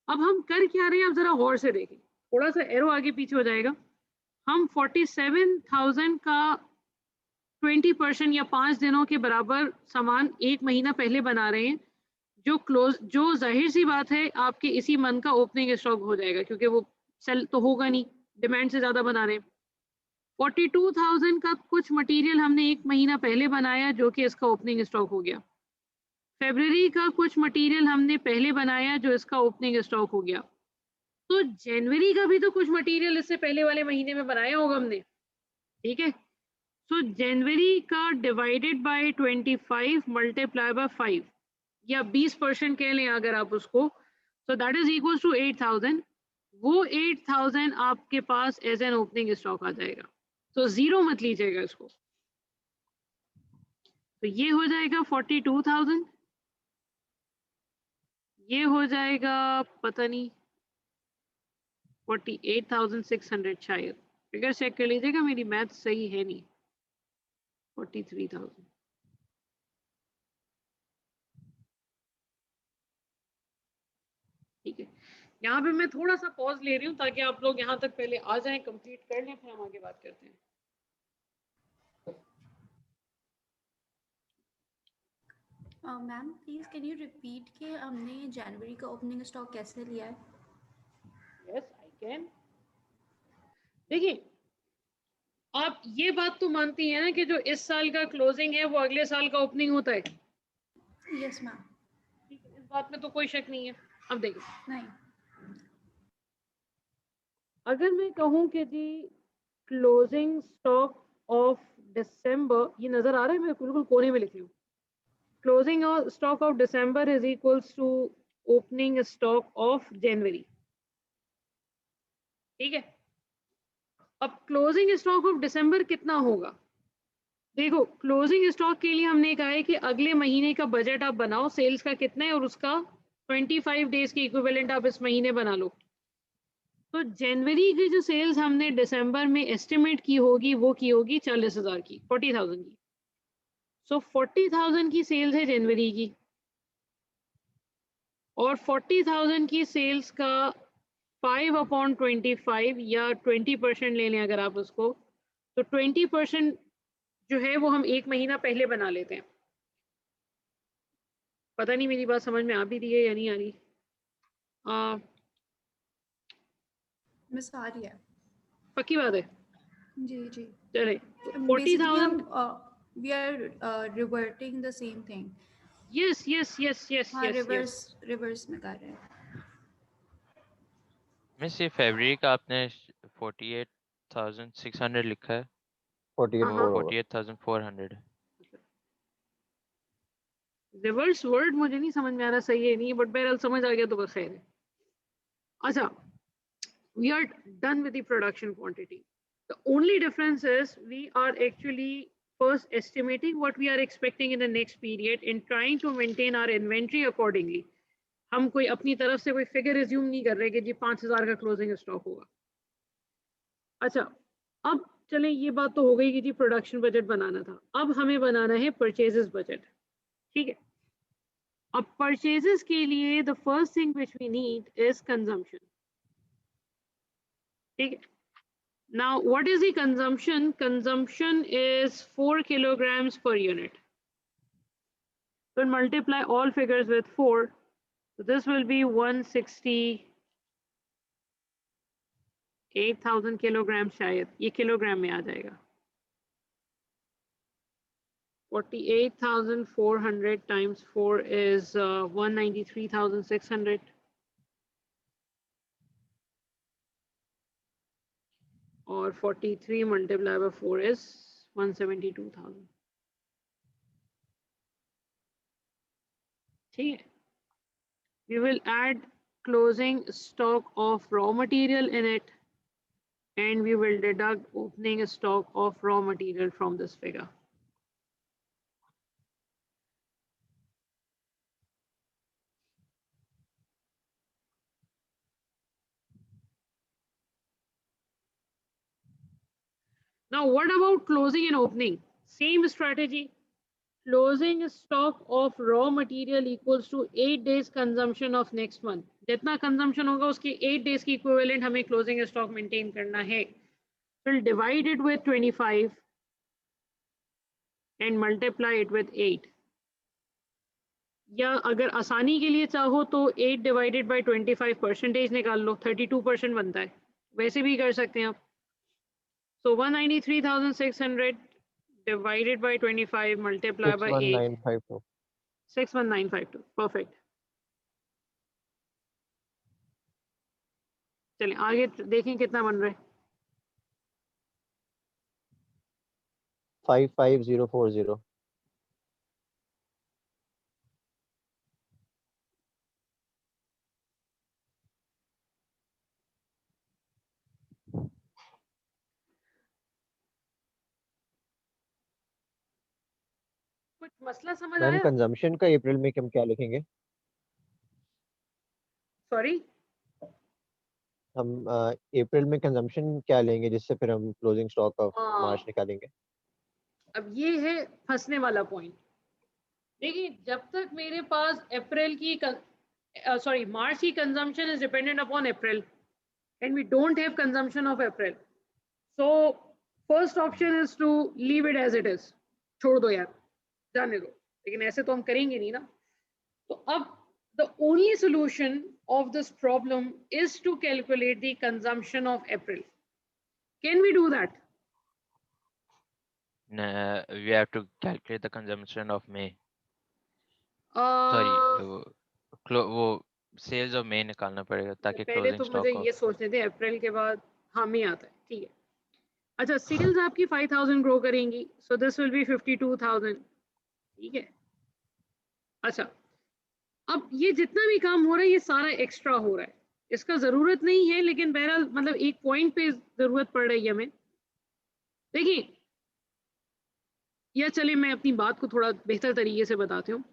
अब हम कर क्या रहे हैं, आप जरा गौर से देखें, थोड़ा सा एरो आगे पीछे हो जाएगा। हम 47,000 का 20% या 5 दिनों के बराबर सामान एक महीना पहले बना रहे हैं, जो जाहिर सी बात है आपके इसी मंथ का ओपनिंग स्टॉक हो जाएगा, क्योंकि वो सेल तो होगा नहीं, डिमांड से ज्यादा बना रहे हैं। 42,000 का कुछ मटेरियल हमने एक महीना पहले बनाया, जो कि इसका ओपनिंग स्टॉक हो गया। फरवरी का कुछ मटेरियल हमने पहले बनाया, जो इसका ओपनिंग स्टॉक हो गया। तो जनवरी का भी तो कुछ मटेरियल इससे पहले वाले महीने में बनाया होगा हमने, ठीक है? सो जनवरी का डिवाइडेड बाय 25 मल्टीप्लाई बाय 5 या 20% कह लें अगर आप उसको, so that is equal to 8,000। वो 8,000 आपके पास एज एन ओपनिंग स्टॉक आ जाएगा। तो जीरो मत लीजिएगा इसको। तो ये हो जाएगा 42,000, ये हो जाएगा पता नहीं 48,600 शायद। फिगर चेक कर लीजिएगा, मेरी मैथ सही है नहीं। 43,000, ठीक है। यहाँ पे मैं थोड़ा सा पॉज ले रही हूँ ताकि आप लोग यहाँ तक पहले आ जाएं, कंप्लीट कर लें, फिर हम आगे बात करते हैं। Ma'am please can you repeat कि हमने जनवरी का ओपनिंग स्टॉक कैसे लिया है? Yes I can. देखिए, आप ये बात तो मानती हैं ना कि जो इस साल का क्लोजिंग है वो अगले साल का ओपनिंग होता है? Yes ma'am. ठीक है, इस बात में तो कोई शक नहीं है। अब देखिए, नहीं। अगर मैं कहूँ कि जी क्लोजिंग स्टॉक ऑफ दिसंबर, ये नजर आ रहा है, मैं बिल्कुल कोने में लिख लूँ, closing stock of December is equals to opening stock of January, ठीक है? अब क्लोजिंग स्टॉक ऑफ दिसंबर कितना होगा? देखो, क्लोजिंग स्टॉक के लिए हमने कहा है कि अगले महीने का बजट आप बनाओ, सेल्स का कितना है और उसका 25 डेज की इक्विवेलेंट आप इस महीने बना लो। तो जनवरी की जो सेल्स हमने दिसंबर में एस्टिमेट की होगी वो की होगी 40,000 की, 40,000 की। सो 40,000 की सेल्स है जनवरी की, और 40,000 की सेल्स का 5/25 या 20% ले लें अगर आप उसको, तो 20% जो है वो हम एक महीना पहले बना लेते हैं। पता नहीं मेरी बात समझ में आ भी रही है या नहीं आ रही? मिस आ रही है। पक्की बात है? जी जी। चले, बेसिकली 40,000। हम we are reverting the same thing. Yes yes yes yes हाँ, यस यस। रिवर्स में कर रहे हैं। मिस ये फरवरी का आपने 48,600 लिखा है, 48 हाँ वो हाँ, होगा। 48,400 है। रिवर्स वर्ड मुझे नहीं समझ में आ रहा सही है नहीं, बट बहरहाल समझ आ गया तो बस खैर है। Acha, we are done with the production quantity. The only difference is we are actually first estimating what we are expecting in the next period and trying to maintain our inventory accordingly. हम कोई अपनी तरफ से कोई figure assume नहीं कर रहे कि जी 5000 का क्लोजिंग स्टॉक होगा. अच्छा, अब चलें, ये बात तो हो गई कि जी प्रोडक्शन बजट बनाना था. अब हमें बनाना है परचेजेस बजट. ठीक है. अब परचेजेस के लिए the first thing which we need is consumption. ठीक है. Now, what is the consumption? Consumption is 4 kilograms per unit. So multiply all figures with 4. So this will be 168,000 kilograms शायद. ये kilogram में आ जाएगा. 48,400 times 4 is 193,600. Or 43 multiplied by 4 is 172,000. ठीक है. We will add closing stock of raw material in it, and we will deduct opening stock of raw material from this figure. Now, what about closing and opening? Same strategy. Closing stock of raw material equals to 8 days consumption of next month. जितना consumption होगा उसके 8 days की equivalent हमें closing stock maintain करना है. We'll divide it with 25 and multiply it with 8. या अगर आसानी के लिए चाहो तो 8 divided by 25 percentage निकाल लो, 32% बनता है. वैसे भी कर सकते हैं आप. So 193,600 divided by 25 multiplied by 8. 61952. 61952. Perfect. चलें आगे देखें कितना बन रहा है. 55040. कुछ मसला समझ मैम आया? कंजम्पशन का अप्रैल में हम क्या लिखेंगे? सॉरी, हम अप्रैल में कंजम्पशन क्या लेंगे जिससे फिर हम क्लोजिंग स्टॉक ऑफ मार्च निकालेंगे? अब ये है फंसने वाला पॉइंट. देखिए, जब तक मेरे पास अप्रैल की सॉरी मार्च की consumption is dependent upon April and we don't have consumption of April, so first option is to leave it as it is. छोड़ दो यार, जाने दो. लेकिन ऐसे तो हम करेंगे नहीं ना. तो अब the only solution of this problem is to calculate the consumption of April. Can we do that? We have to calculate the consumption of May. Sorry, वो sales of May निकालना पड़ेगा ताकि पहले closing तो stock मुझे of ये सोचने थे अप्रैल के बाद हमें आता है. ठीक है. अच्छा, सेल्स आपकी 5,000 ग्रो करेंगी, so this will be 52,000. ठीक है. अच्छा, अब ये जितना भी काम हो रहा है ये सारा एक्स्ट्रा हो रहा है. इसका जरूरत नहीं है, लेकिन बहरहाल मतलब एक पॉइंट पे जरूरत पड़ रही है हमें. देखिए, या चले मैं अपनी बात को थोड़ा बेहतर तरीके से बताती हूँ.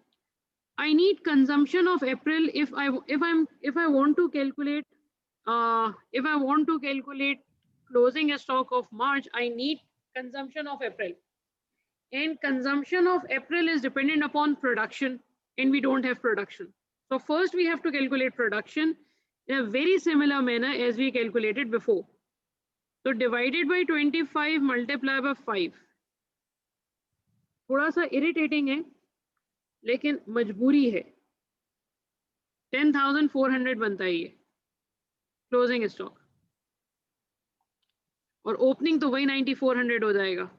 I need consumption of April if I want to calculate closing stock of March. I need consumption of April, and consumption of April is dependent upon production, and we don't have production. So first we have to calculate production in a very similar manner as we calculated before. So divided by 25 multiplied by 5. थोड़ा सा irritating है लेकिन मजबूरी है. 10,400 बनता है ये closing stock, और ओपनिंग तो वही 9,400 हो जाएगा.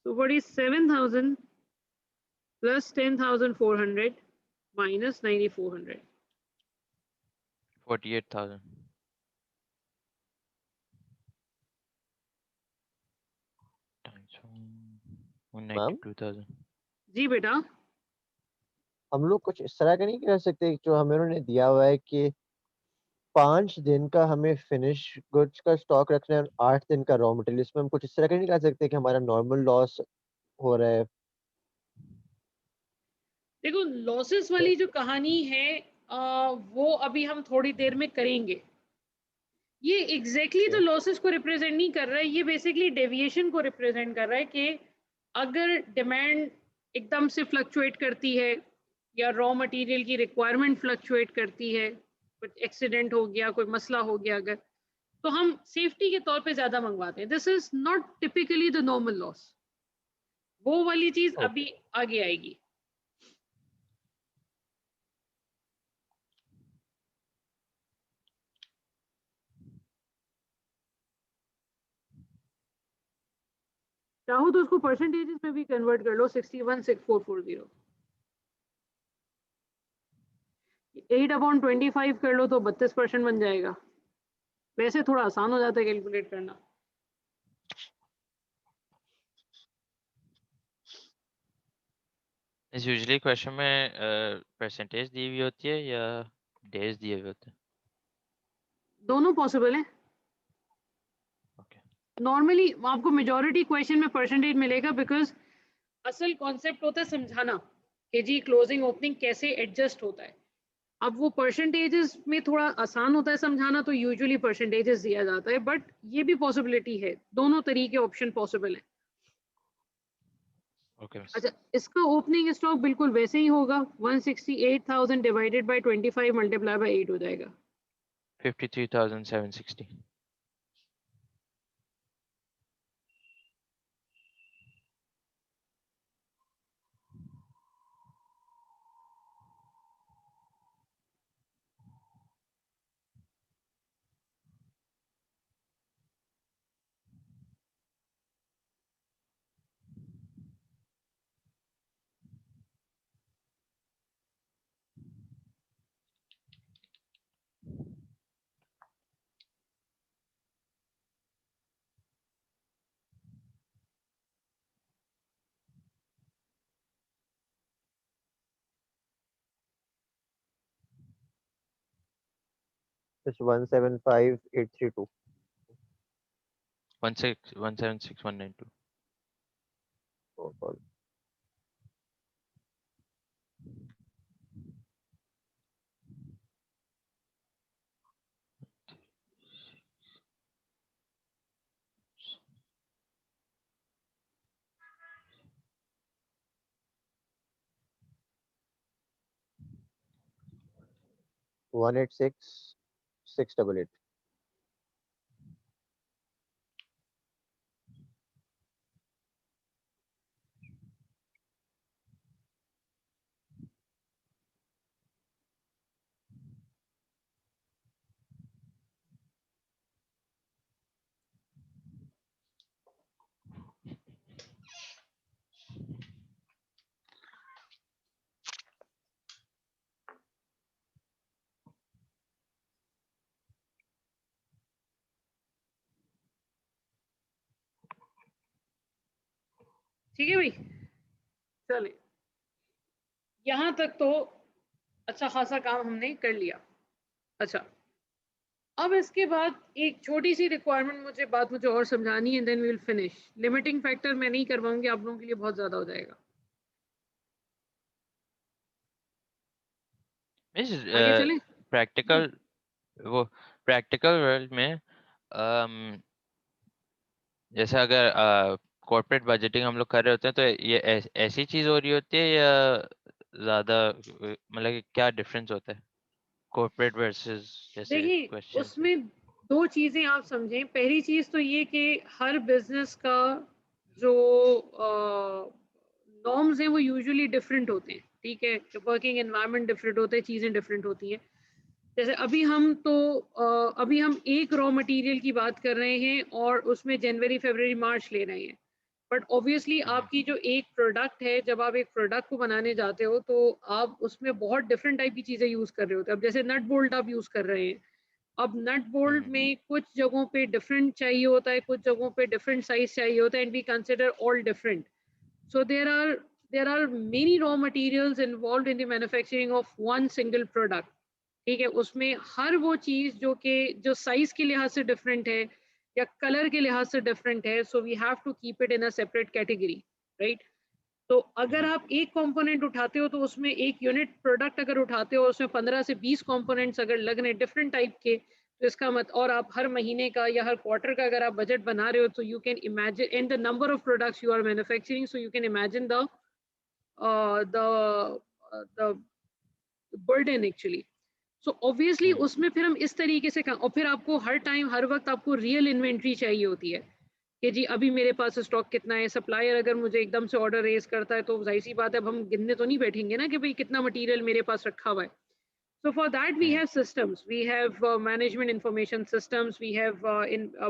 So what is 7,000 plus 10,400 minus 9,400? 48,000. Times 192,000. जी बेटा, हम लोग कुछ इस तरह का नहीं कर सकते जो हमें उन्होंने दिया हुआ है कि 5 दिन का हमें फिनिश गुड्स का स्टॉक रखना है और 8 दिन का रॉ मटेरियल, इसमें हम कुछ इस तरह का नहीं कर सकते कि हमारा नॉर्मल लॉस हो रहा है? देखो लॉसेस वाली जो कहानी है वो अभी हम थोड़ी देर में करेंगे। ये एग्जैक्टली तो लॉसेस को रिप्रेजेंट नहीं कर रहा है, ये बेसिकली डेविएशन को रिप्रेजेंट कर रहा है कि अगर डिमांड एकदम से फ्लक्चुएट करती है या रॉ मटेरियल की रिक्वायरमेंट फ्लक्चुएट करती है, कुछ एक्सीडेंट हो गया, कोई मसला हो गया अगर, तो हम सेफ्टी के तौर पे ज्यादा मंगवाते हैं। This is not typically the normal loss. वो वाली चीज अभी आगे आएगी। चाहो तो उसको परसेंटेजेस में भी कन्वर्ट कर लो, 616440 8/25 कर लो तो 32% बन जाएगा। वैसे थोड़ा आसान हो जाता है कैलकुलेट करना। इस यूजुअली क्वेश्चन में परसेंटेज दी हुई होती है या डेज दिए हुए होते हैं? दोनों पॉसिबल है। ओके नॉर्मली आपको मेजॉरिटी क्वेश्चन में परसेंटेज मिलेगा, बिकॉज असल कॉन्सेप्ट होता है समझाना कि जी क्लोजिंग ओपनिंग कैसे एडजस्ट होता है। अब वो परसेंटेजेस में थोड़ा आसान होता है समझाना, तो यूजुअली परसेंटेजेस दिया जाता है, बट ये भी पॉसिबिलिटी है, दोनों तरीके ऑप्शन पॉसिबल है। Okay miss. अच्छा, इसका ओपनिंग स्टॉक बिल्कुल वैसे ही होगा, 168,000 डिवाइडेड बाय 25 मल्टीप्लाई बाय 8 हो जाएगा। 53,760। It's 175,832. 171,192। Oh, God. One eight six 688. ठीक है भाई, चले यहाँ तक तो अच्छा खासा काम हमने कर लिया। अच्छा, अब इसके बाद एक छोटी सी रिक्वायरमेंट मुझे और समझानी है, then we will finish. Limiting factor मैं नहीं करवाऊंगी, आप लोगों के लिए बहुत ज्यादा हो जाएगा। मिस आगे चलें? प्रैक्टिकल वो प्रैक्टिकल वर्ल्ड में जैसे अगर कॉर्पोरेट बजटिंग हम लोग कर रहे होते हैं तो ये ऐसी चीज हो रही होती है या ज्यादा मतलब कि क्या डिफरेंस होता है कॉर्पोरेट वर्सेस जैसे देखिए, क्वेश्चन? उसमें दो चीजें आप समझें। पहली चीज तो ये कि हर बिजनेस का जो नॉर्म्स हैं वो यूजुअली डिफरेंट होते हैं, ठीक है। वर्किंग एनवायरनमेंट डिफरेंट होते हैं, चीजें डिफरेंट होती हैं। जैसे अभी हम एक रॉ मटेरियल की बात कर रहे हैं और उसमें जनवरी फरवरी मार्च ले रहे हैं, बट ऑब्वियसली आपकी जो एक प्रोडक्ट है, जब आप एक प्रोडक्ट को बनाने जाते हो तो आप उसमें बहुत डिफरेंट टाइप की चीजें यूज कर रहे होते हो। अब जैसे नट बोल्ट आप यूज कर रहे हैं, अब नट बोल्ट में कुछ जगहों पे डिफरेंट चाहिए होता है, कुछ जगहों पे डिफरेंट साइज चाहिए होता है, and we consider all different. So there are there are many raw materials involved in the manufacturing of one single product. ठीक है, उसमें हर वो चीज जो साइज के लिहाज से डिफरेंट है या कलर के लिहाज से डिफरेंट है, so we have to keep it in a separate category, right? तो अगर आप एक कंपोनेंट उठाते हो तो उसमें एक यूनिट प्रोडक्ट अगर उठाते हो उसमें 15 से 20 कंपोनेंट्स अगर लग रहे डिफरेंट टाइप के, तो इसका मत, और आप हर महीने का या हर क्वार्टर का अगर आप बजट बना रहे हो, तो you can imagine in the number of products you are manufacturing, so you can imagine the burden actually. So obviously उसमें फिर हम इस तरीके से और फिर आपको हर टाइम हर वक्त आपको रियल इन्वेंट्री चाहिए होती है कि जी अभी मेरे पास स्टॉक कितना है. सप्लायर अगर मुझे एकदम से ऑर्डर रेज करता है तो जाहिर सी बात है, अब हम गिनने तो नहीं बैठेंगे ना कि भाई कितना मटेरियल मेरे पास रखा हुआ है. So for that we have systems, we have management information systems, we have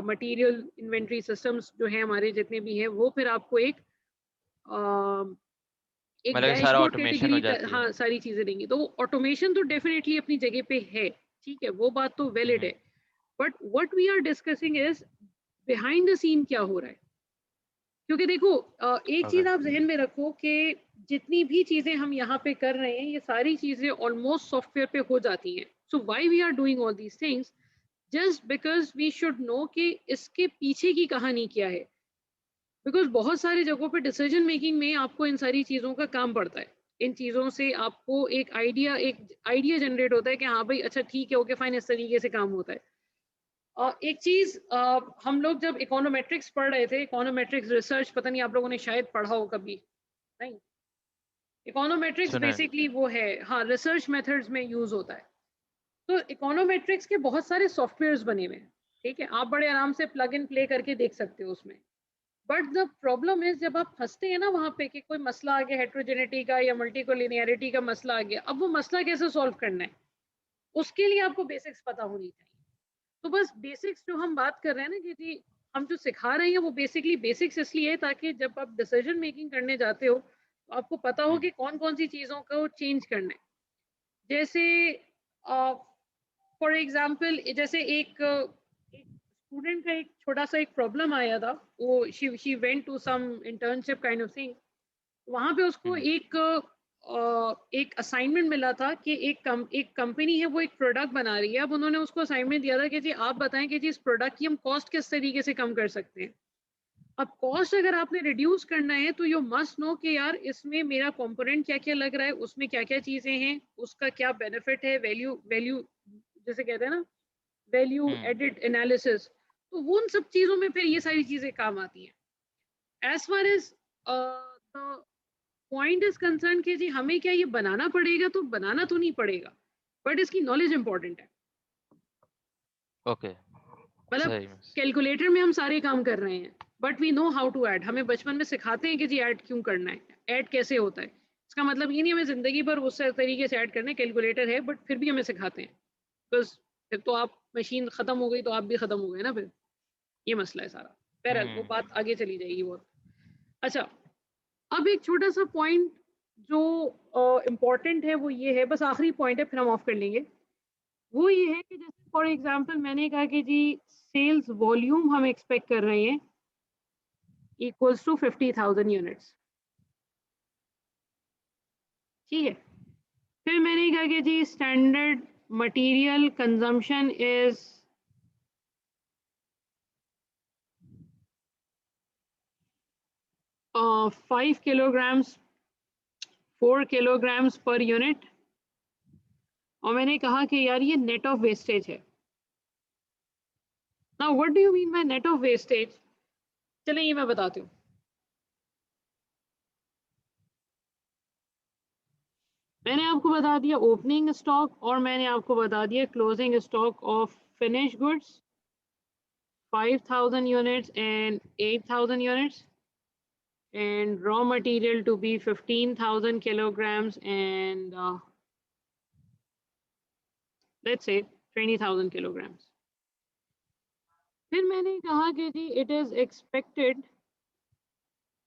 material inventory systems जो है हमारे जितने भी हैं, वो फिर आपको एक मतलब सारा डैशबोर्ड ऑटोमेशन हो कैटेगरी, जाती है. हाँ सारी चीजें देंगी. तो ऑटोमेशन तो डेफिनेटली अपनी जगह पे है, ठीक है, वो बात तो वैलिड है. But what we are discussing is behind the scene क्या हो रहा है. क्योंकि देखो एक चीज आप जहन में रखो कि जितनी भी चीजें हम यहाँ पे कर रहे हैं, ये सारी चीजें ऑलमोस्ट सॉफ्टवेयर पे हो जाती हैं. So why we are doing all these things? Just because we should know कि इसके पीछे की कहानी क्या है. बिकॉज बहुत सारी जगहों पे डिसीजन मेकिंग में आपको इन सारी चीज़ों का काम पड़ता है. इन चीज़ों से आपको एक आइडिया जनरेट होता है कि हाँ भाई अच्छा ठीक है, ओके फाइन, इस तरीके से काम होता है. एक चीज़ हम लोग जब इकोनोमेट्रिक्स पढ़ रहे थे, इकोनोमेट्रिक्स रिसर्च, पता नहीं आप लोगों ने शायद पढ़ा हो कभी, नहीं? इकोनोमेट्रिक्स बेसिकली वो है, हाँ, रिसर्च मेथड्स में यूज होता है. तो इकोनोमेट्रिक्स के बहुत सारे सॉफ्टवेयर्स बने हुए हैं, ठीक है, आप बड़े आराम से प्लग इन प्ले करके देख सकते हो उसमें. बट द प्रॉब्लम इज जब आप फंसते हैं ना वहां पे कि कोई मसला आ गया, हेट्रोजेनिटी का या मल्टीकोलिनियरिटी का मसला आ गया, अब वो मसला कैसे सॉल्व करना है, उसके लिए आपको बेसिक्स पता होनी चाहिए. तो बस बेसिक्स जो हम बात कर रहे हैं ना कि जी हम जो सिखा रहे हैं वो बेसिकली बेसिक्स इसलिए है ताकि जब आप डिसीजन मेकिंग करने जाते हो तो आपको पता हो कि कौन कौन सी चीज़ों को चेंज करना है. जैसे फॉर एग्जाम्पल, जैसे एक स्टूडेंट का एक छोटा सा एक प्रॉब्लम आया था, वो she went to some internship kind of thing. वहां पे उसको एक असाइनमेंट मिला था कि एक कंपनी है वो एक प्रोडक्ट बना रही है. अब उन्होंने उसको असाइनमेंट दिया था कि जी आप बताएं कि जी इस प्रोडक्ट की हम कॉस्ट किस तरीके से कम कर सकते हैं. अब कॉस्ट अगर आपने रिड्यूस करना है तो यू मस्ट नो कि यार इसमें मेरा कंपोनेंट क्या क्या लग रहा है, उसमें क्या क्या चीजें हैं, उसका क्या बेनिफिट है, वैल्यू जैसे कहते हैं ना, वैल्यू एडेड एनालिसिस. तो वो उन सब चीजों में फिर ये सारी चीजें काम आती हैं. As far as the point is concern कि जी हमें क्या ये बनाना पड़ेगा, तो बनाना तो नहीं पड़ेगा, बट इसकी नॉलेज इंपॉर्टेंट है. ओके, मतलब कैलकुलेटर में हम सारे काम कर रहे हैं, but we know how to add. हमें बचपन में सिखाते हैं कि जी ऐड क्यों करना है, ऐड कैसे होता है. इसका मतलब ये नहीं हमें जिंदगी भर उस तरीके से ऐड करना है. कैलकुलेटर है बट फिर भी हमें सिखाते हैं, बिकॉज फिर तो आप मशीन खत्म हो गई तो आप भी खत्म हो गए ना, फिर ये मसला है सारा. बहरहाल वो बात आगे चली जाएगी बहुत. अच्छा, अब एक छोटा सा पॉइंट जो इम्पोर्टेंट है वो ये है, बस आखिरी पॉइंट है फिर हम ऑफ कर लेंगे. वो ये है कि जैसे फॉर एग्जांपल मैंने कहा कि जी सेल्स वॉल्यूम हम एक्सपेक्ट कर रहे हैं इक्वल्स टू 50,000 यूनिट्स, ठीक है. फिर मैंने कहा कि जी standard material consumption is 5 kilograms 4 kilograms per unit, और मैंने कहा कि यार ये नेट ऑफ वेस्टेज है. Now what do you mean by net of wastage? चलें ये मैं बताती हूँ. मैंने आपको बता दिया ओपनिंग स्टॉक और मैंने आपको बता दिया closing stock of finish goods 5,000 units and 8,000 units, and raw material to be 15,000 kilograms and let's say 20,000 kilograms. फिर मैंने कहा कि जी it is expected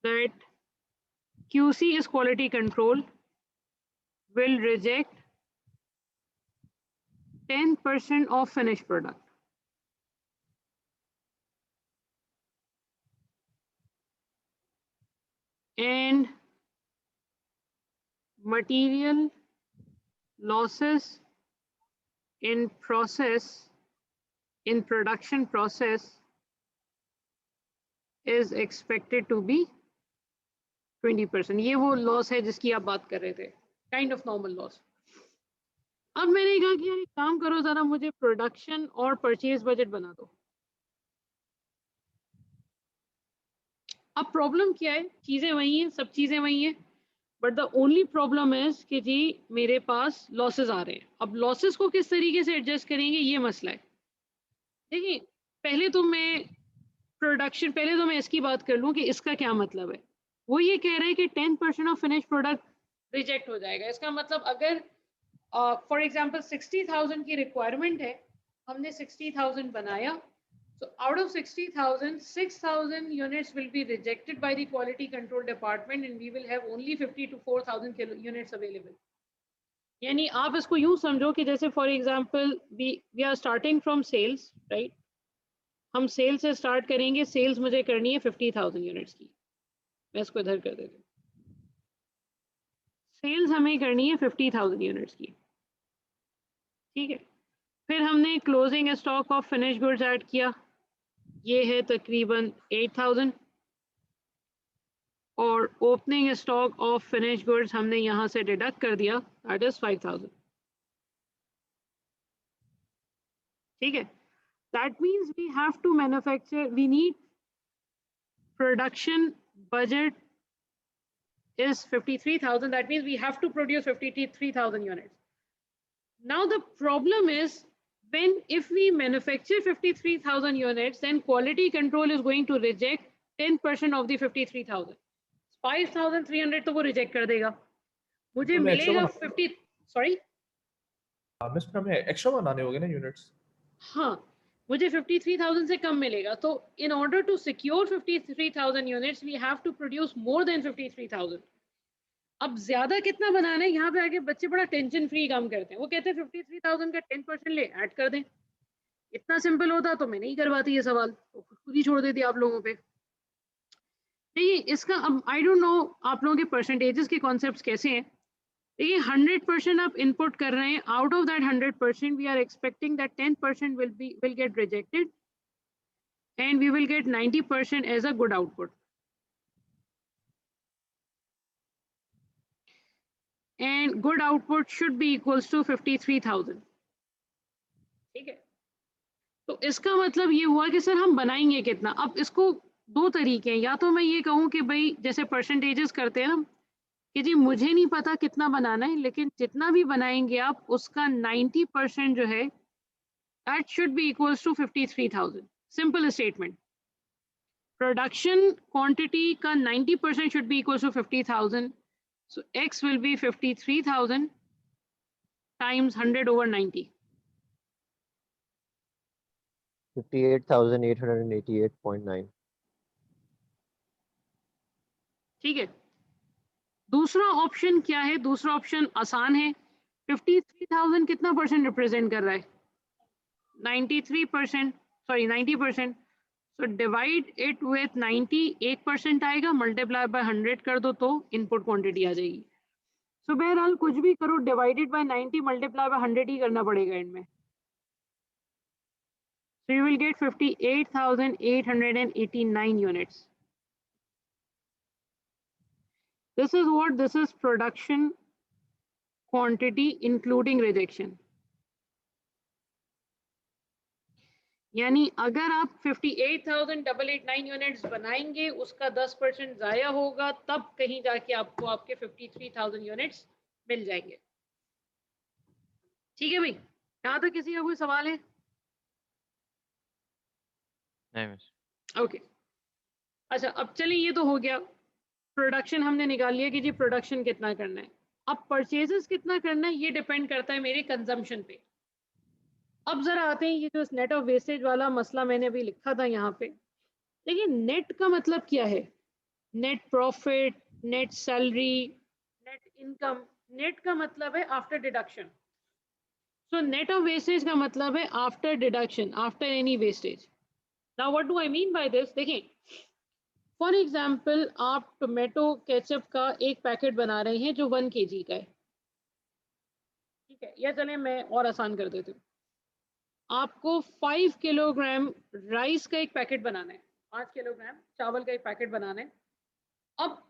that QC is quality control will reject 10% of finished product. And material losses in production process is expected to be 20%. ये वो loss है जिसकी आप बात कर रहे थे, काइंड ऑफ नॉर्मल लॉस। अब मैंने कहा कि यार एक काम करो, जरा मुझे प्रोडक्शन और परचेज बजट बना दो। अब प्रॉब्लम क्या है, चीजें वही हैं, सब चीजें वही हैं, but the only problem is कि जी मेरे पास लॉसेस आ रहे हैं। अब लॉसेस को किस तरीके से एडजस्ट करेंगे, ये मसला है। देखिए पहले तो मैं इसकी बात कर लूं कि इसका क्या मतलब है। वो ये कह रहे हैं कि 10% ऑफ फिनिश प्रोडक्ट रिजेक्ट हो जाएगा। इसका मतलब अगर फॉर एग्जांपल 60,000 की रिक्वायरमेंट है, हमने 60,000 बनाया, so out of 60,000, 6,000 units will be rejected by the quality control department and we will have only 50 to 4,000 units available. यानी आप इसको यूं समझो कि जैसे for example we are starting from sales, right? हम सेल से स्टार्ट करेंगे, सेल्स मुझे करनी है 50,000 यूनिट्स की। मैं इसको इधर कर देती हूँ, सेल्स हमें करनी है 50,000 यूनिट्स की, ठीक है। फिर हमने closing stock of finish goods add किया, ये है तकरीबन 8,000, और opening stock of finish goods हमने यहाँ से डिडक्ट कर दिया, दैट इज 5,000, ठीक है। That means we have to manufacture, we need production budget is 53,000. That means we have to produce 53,000 units. Now the problem is if we manufacture 53,000 units, then quality control is going to reject 10% of the 53,000. 5,300 तो वो reject कर देगा, मुझे मिलेगा 50, sorry? Miss हमें extra बनाने होंगे ना यूनिट्स। हाँ, मुझे 53,000 से कम मिलेगा, तो in order to secure 53,000 units we have to produce more than 53,000. अब ज्यादा कितना बनाना है, यहाँ पे आके बच्चे बड़ा टेंशन फ्री काम करते हैं। वो कहते हैं 53,000 का 10% ले ऐड कर दें। इतना सिंपल होता तो मैं नहीं करवाती ये सवाल, तो खुद ही छोड़ देती आप लोगों पे। देखिए इसका अब आई डोंट नो आप लोगों के परसेंटेजेस के कॉन्सेप्ट्स कैसे हैं। देखिए 100% आप इनपुट कर रहे हैं, out of that 100% we are expecting that 10% will get rejected and we will get 90% as a good output. And good output should be equals to 53,000, ठीक है। तो इसका मतलब ये हुआ कि सर हम बनाएंगे कितना। अब इसको दो तरीके हैं, या तो मैं ये कहूँ कि भाई जैसे परसेंटेजेस करते हैं ना कि जी मुझे नहीं पता कितना बनाना है, लेकिन जितना भी बनाएंगे आप उसका 90% जो है that should be equals to 53,000. Simple statement. Production quantity का 90% should be equals to 50,000. So X will be 53,000 times 100 over 90. 58,888.9. ठीक है। दूसरा ऑप्शन क्या है, दूसरा ऑप्शन आसान है। 53,000 कितना परसेंट रिप्रेजेंट कर रहा है, 93%, sorry 90%। So divide it with 90, 1% आएगा, मल्टीप्लाई बाय 100 कर दो तो इनपुट क्वांटिटी आ जाएगी। सो बहरहाल कुछ भी करो, डिवाइडेड बाय 90 मल्टीप्लाई बाय 100 ही करना पड़ेगा एंड में। So you will get 58,889 units. This is what this is production quantity including rejection. यानी अगर आप 58,889 यूनिट्स बनाएंगे, उसका 10% जाया होगा, तब कहीं जाके आपको आपके 53,000 यूनिट्स मिल जाएंगे। ठीक है भाई, यहाँ तक किसी का कोई सवाल है? नहीं मिस। ओके अच्छा, अब चलिए ये तो हो गया, प्रोडक्शन हमने निकाल लिया कि जी प्रोडक्शन कितना करना है। अब परचेजेस कितना करना है ये डिपेंड करता है मेरे कंजम्पशन पे। अब जरा आते हैं ये जो नेट ऑफ वेस्टेज वाला मसला मैंने अभी लिखा था यहाँ पे। देखिए नेट का मतलब क्या है, net profit, net salary, net income. Net का मतलब है after deduction. So net of wastage का मतलब है after deduction, after any wastage. Now what do I mean by this, देखिए फॉर एग्जाम्पल आप टोमेटो केचप का एक पैकेट बना रहे हैं जो 1 kg का है, ठीक है, या चले मैं और आसान कर देती हूँ, आपको 5 किलोग्राम राइस का एक पैकेट बनाना है, 5 किलोग्राम चावल का एक पैकेट बनाना है। अब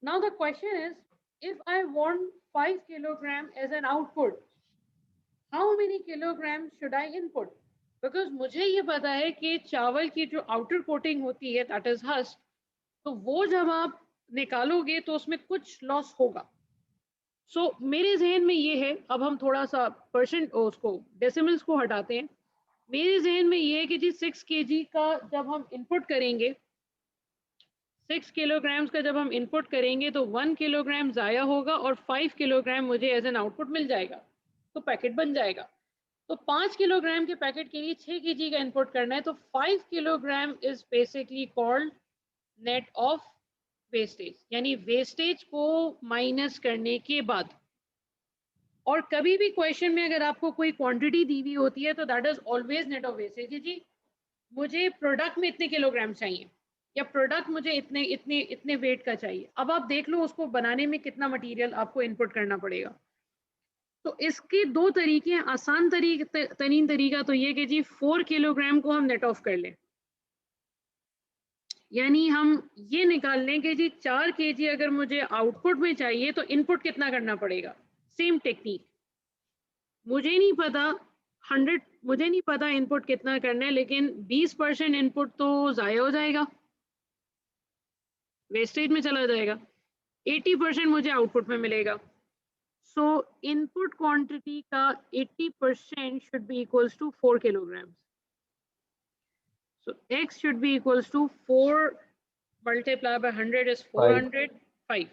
now the question is, if I want 5 kilogram as an output, how many kilogram should I input? Because मुझे ये पता है कि चावल की जो आउटर कोटिंग होती है दैट इज हस्क, तो वो जब आप निकालोगे तो उसमें कुछ लॉस होगा। सो मेरे जहन में ये है, अब हम थोड़ा सा परसेंट उसको डेसिमल्स को हटाते हैं, मेरे जहन में ये है कि जी 6 kg का जब हम इनपुट करेंगे, 6 किलोग्राम्स का जब हम इनपुट करेंगे तो 1 किलोग्राम ज़ाया होगा और 5 किलोग्राम मुझे एज एन आउटपुट मिल जाएगा, तो पैकेट बन जाएगा। तो 5 किलोग्राम के पैकेट के लिए 6 kg का इनपुट करना है, तो 5 kilogram is basically called net of wastage, यानी वेस्टेज को माइनस करने के बाद। और कभी भी क्वेश्चन में अगर आपको कोई क्वांटिटी दी हुई होती है तो that is always net of wastage. जी मुझे प्रोडक्ट में इतने किलोग्राम चाहिए या प्रोडक्ट मुझे इतने इतने इतने वेट का चाहिए, अब आप देख लो उसको बनाने में कितना मटेरियल आपको इनपुट करना पड़ेगा। तो इसके दो तरीके हैं, आसान तरीन तरीका तो ये कि जी 4 किलोग्राम को हम नेट ऑफ कर लें, यानी हम ये निकाल लें कि जी 4 kg अगर मुझे आउटपुट में चाहिए तो इनपुट कितना करना पड़ेगा। सेम टेक्निक, मुझे नहीं पता 100, मुझे नहीं पता इनपुट कितना करना है, लेकिन 20% इनपुट तो ज़ाया हो जाएगा, वेस्टेज में चला जाएगा, 80% मुझे आउटपुट में मिलेगा। सो इनपुट क्वांटिटी का 80% should be equals to 4 kilograms. So x should be equals to 4 multiplied by 100 is 400, 5.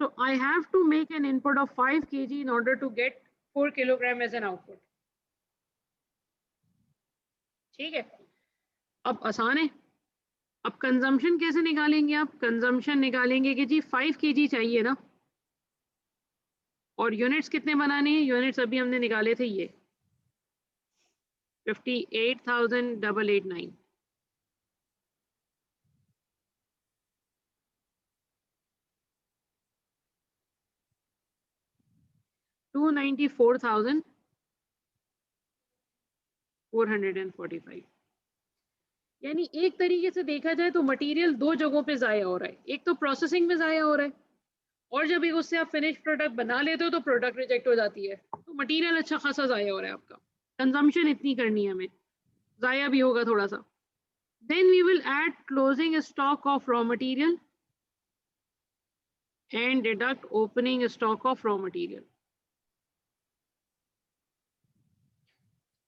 So I have to make an input of 5 kg in order to get 4 kilogram as an output. ठीक है, अब आसान है। अब consumption कैसे निकालेंगे? आप consumption निकालेंगे कि जी 5 kg चाहिए ना, और यूनिट्स कितने बनाने हैं? यूनिट्स अभी हमने निकाले थे ये 58,889। $294,445। यानी एक तरीके से देखा जाए तो मटेरियल दो जगहों पे ज़ाया हो रहा है, एक तो प्रोसेसिंग में ज़ाया हो रहा है, और जब उससे आप फिनिश प्रोडक्ट बना लेते हो तो प्रोडक्ट रिजेक्ट हो जाती है, तो मटेरियल अच्छा खासा ज़ाया हो रहा है आपका। कंजम्पशन इतनी करनी है हमें, ज़ाया भी होगा थोड़ा सा। Then we will add closing stock of raw material and deduct opening stock of raw material.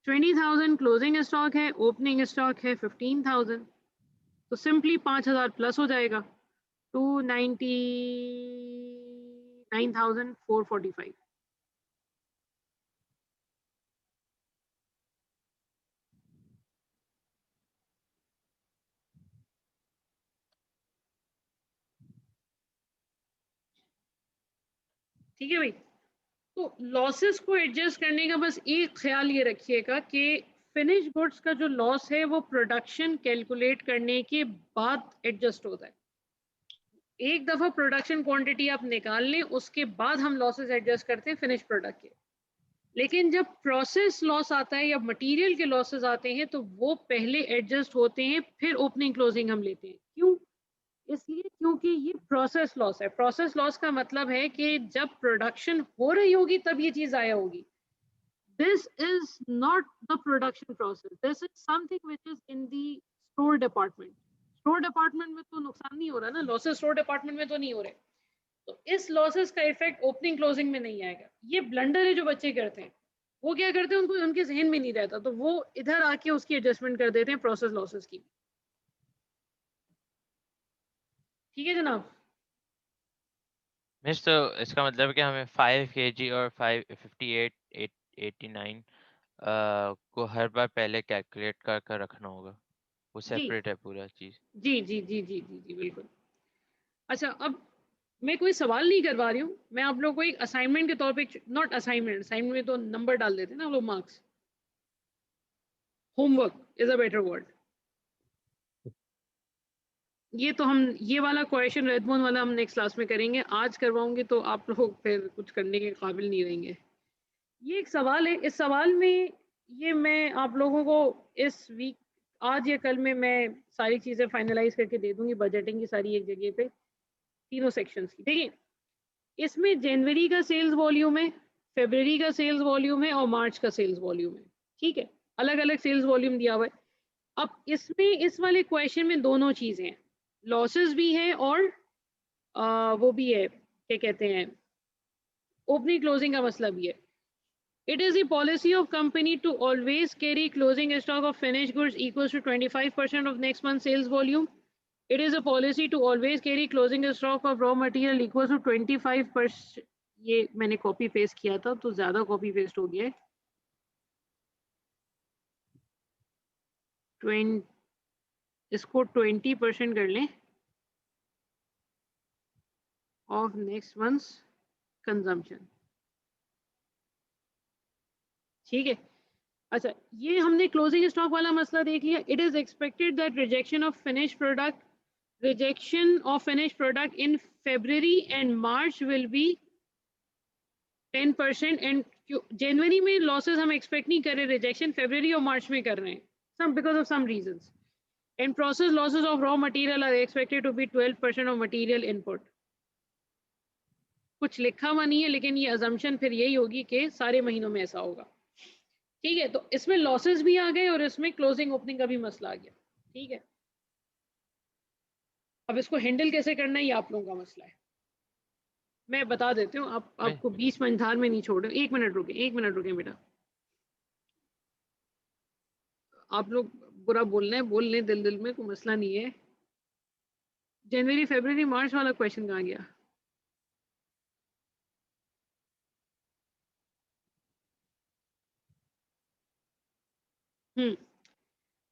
20,000 closing stock है, ओपनिंग स्टॉक है 15,000, तो सिंपली 5,000 प्लस हो जाएगा 299,445। ठीक है भाई, तो लॉसेस को एडजस्ट करने का बस एक ख्याल ये रखिएगा कि फिनिश गुड्स का जो लॉस है वो प्रोडक्शन कैलकुलेट करने के बाद एडजस्ट होता है। एक दफ़ा प्रोडक्शन क्वांटिटी आप निकाल लें, उसके बाद हम लॉसेस एडजस्ट करते हैं फिनिश प्रोडक्ट के। लेकिन जब प्रोसेस लॉस आता है या मटेरियल के लॉसेस आते हैं तो वो पहले एडजस्ट होते हैं, फिर ओपनिंग क्लोजिंग हम लेते हैं। क्यों? इसलिए क्योंकि ये प्रोसेस लॉस है। प्रोसेस लॉस का मतलब है कि जब प्रोडक्शन हो रही होगी तब ये चीज आया होगी। This is not the production process, this is something which is in the store department. Store department में तो नुकसान नहीं हो रहा ना, लॉसेस स्टोर डिपार्टमेंट में तो नहीं हो रहे, तो इस लॉसेस का इफेक्ट ओपनिंग क्लोजिंग में नहीं आएगा। ये ब्लंडर है जो बच्चे करते हैं। वो क्या करते हैं, उनको उनके जहन में नहीं रहता, तो वो इधर आके उसकी एडजस्टमेंट कर देते हैं प्रोसेस लॉसेस की। ठीक है जनाब। मिस, तो इसका मतलब कि हमें 5 kg और 58,889 को हर बार पहले कैलकुलेट कर रखना होगा, वो सेपरेट है पूरा चीज। जी जी जी जी जी जी बिल्कुल। अच्छा, अब मैं कोई सवाल नहीं करवा रही हूँ, मैं आप लोगों को एक असाइनमेंट के तौर पे, नॉट असाइनमेंट, असाइनमेंट में तो नंबर डाल देते हैं ना लोग, marks, homework is a better word. ये तो हम ये वाला क्वेश्चन रेडमोन वाला हम नेक्स्ट क्लास में करेंगे, आज करवाऊंगे तो आप लोग फिर कुछ करने के काबिल नहीं रहेंगे। ये एक सवाल है, इस सवाल में ये मैं आप लोगों को इस वीक आज या कल में मैं सारी चीज़ें फाइनलाइज करके दे दूंगी, बजटिंग की सारी एक जगह पे, तीनों सेक्शंस की। ठीक है, इसमें जनवरी का सेल्स वॉल्यूम है, फरवरी का सेल्स वॉल्यूम है और मार्च का सेल्स वॉल्यूम है। ठीक है, अलग अलग सेल्स वॉल्यूम दिया हुआ है। अब इसमें इस वाले क्वेश्चन में दोनों चीज़ें हैं, लॉसेस भी है और वो भी है, क्या कहते हैं, ओपनिंग क्लोजिंग का मसला भी है। It is the policy of company to always carry closing stock of finished goods equals to 25% of next month's sales volume. It is a policy to always carry closing stock of raw material equals to 25%. ये मैंने copy paste किया था तो ज्यादा copy paste हो गया है। 20 इसको 20% कर लें of next month's consumption। ठीक है, अच्छा ये हमने क्लोजिंग स्टॉक वाला मसला देख लिया। It is expected that rejection of finish product in February and March will be 10%, and जनवरी में लॉसेस हम एक्सपेक्ट नहीं कर रहे, रिजेक्शन February और मार्च में कर रहे हैं, some because of some reasons, and process losses of raw material are expected to be 12% of material input। कुछ लिखा हुआ नहीं है लेकिन ये अजम्पशन फिर यही होगी कि सारे महीनों में ऐसा होगा। ठीक है, तो इसमें लॉसेस भी आ गए और इसमें क्लोजिंग ओपनिंग का भी मसला आ गया। ठीक है, अब इसको हैंडल कैसे करना है ये आप लोगों का मसला है, मैं बता देती हूँ। आपको बीच मंधार में नहीं छोड़ रहे। एक मिनट रुके बेटा, आप लोग बुरा बोलना है बोल लें, दिल में कोई मसला नहीं है। जनवरी फरवरी मार्च वाला क्वेश्चन कहाँ गया?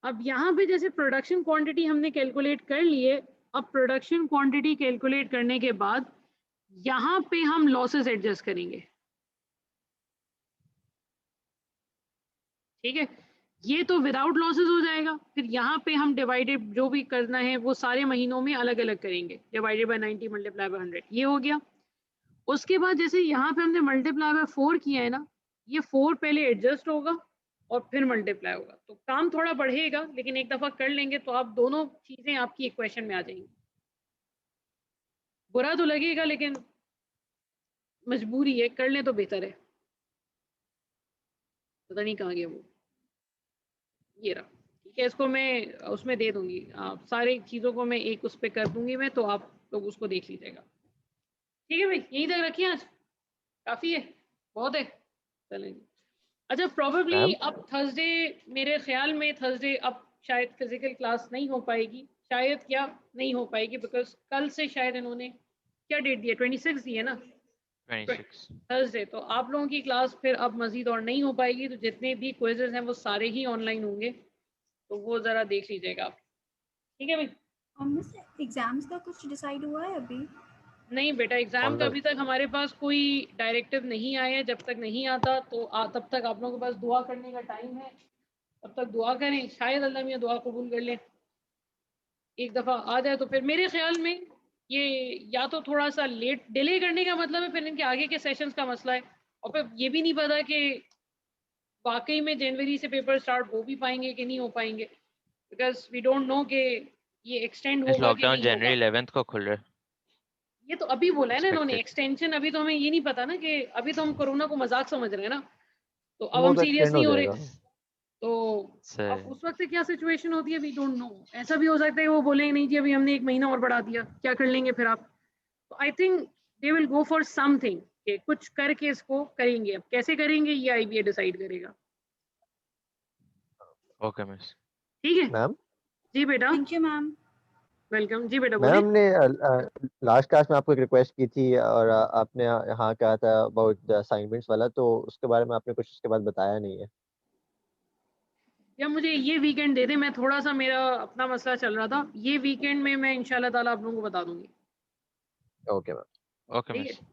अब यहाँ पे जैसे प्रोडक्शन क्वांटिटी हमने कैलकुलेट कर ली है। अब प्रोडक्शन क्वांटिटी कैलकुलेट करने के बाद यहाँ पे हम लॉसेस एडजस्ट करेंगे। ठीक है, ये तो विदाउट लॉसेस हो जाएगा। फिर यहाँ पे हम डिवाइडेड जो भी करना है वो सारे महीनों में अलग अलग करेंगे, डिवाइडेड बाय 90 मल्टीप्लाई बाय 100, ये हो गया। उसके बाद जैसे यहाँ पे हमने मल्टीप्लाई बाय 4 किया है ना, ये 4 पहले एडजस्ट होगा और फिर मल्टीप्लाई होगा, तो काम थोड़ा बढ़ेगा लेकिन एक दफा कर लेंगे तो आप दोनों चीजें आपकी इक्वेशन में आ जाएंगी। बुरा तो लगेगा लेकिन मजबूरी है, कर लें तो बेहतर है। पता नहीं कहाँ गया वो, ये रहा। ठीक है, इसको मैं उसमें दे दूंगी, आप सारी चीजों को मैं एक उस पर कर दूंगी मैं, तो आप लोग उसको देख लीजिएगा। ठीक है भाई, यहीं तक रखिए, आज काफी है, बहुत है, चलेंगे। अच्छा, प्रोबेबली अब थर्सडे, मेरे ख्याल में थर्सडे अब शायद फिजिकल क्लास नहीं हो पाएगी, शायद क्या नहीं हो पाएगी, बिकॉज कल से शायद इन्होंने क्या डेट दिया, 26 दी है ना, 26 थर्सडे, तो आप लोगों की क्लास फिर अब मजीद और नहीं हो पाएगी। तो जितने भी क्विजेज हैं वो सारे ही ऑनलाइन होंगे, तो वो जरा देख लीजिएगा आप। ठीक है भाई, एग्जाम्स का कुछ डिसाइड हुआ है अभी? नहीं बेटा, एग्जाम का अभी तक हमारे पास कोई डायरेक्टिव नहीं आया है। जब तक नहीं आता तो तब तक आप लोगों के पास दुआ करने का टाइम है, तब तक दुआ करें, शायद अल्लाह मियां दुआ कबूल कर ले। एक दफ़ा आ जाए तो फिर मेरे ख्याल में ये या तो थोड़ा सा लेट डिले करने का मतलब है, फिर इनके आगे के सेशंस का मसला है, और फिर ये भी नहीं पता कि वाकई में जनवरी से पेपर स्टार्ट हो भी पाएंगे कि नहीं हो पाएंगे, बिकॉज वी डोंट नो कि ये एक्सटेंड होगा कि लॉकडाउन नहीं होगा। जनवरी 11th को खुल रहा है, ये तो अभी बोला है ना इन्होंने Expected. एक्सटेंशन, अभी तो हमें ये नहीं पता ना, कि अभी तो हम कोरोना को मजाक समझ रहे हैं ना, तो अब वो हम तो सीरियस एक्सटेंड हो नहीं हो रहे। जाएगा। तो सही। अब उस वक्त क्या सिचुएशन होती है वी डोंट नो। ऐसा भी हो सकता है वो बोलेंगे नहीं जी अभी हमने 1 महीना और बढ़ा दिया, क्या कर लेंगे फिर आप। तो I think they will go for something, कि कुछ करके इसको करेंगे। अब कैसे करेंगे ये आईबीए डिसाइड करेगा। Okay miss. ठीक है मैम जी बेटा, थैंक यू मैम। वेलकम जी बेटा, मैम बोलिए। ने लास्ट क्लास में आपको एक रिक्वेस्ट की थी और आपने यहाँ कहा था अबाउट असाइनमेंट्स वाला, तो उसके बारे में आपने कुछ उसके बाद बताया नहीं है। या मुझे ये वीकेंड दे दे, मैं थोड़ा सा मेरा अपना मसला चल रहा था, ये वीकेंड में मैं इंशाल्लाह ताला आप लोगों को बता दूंगी। Okay ma'am. ओके ठीक मिस। है।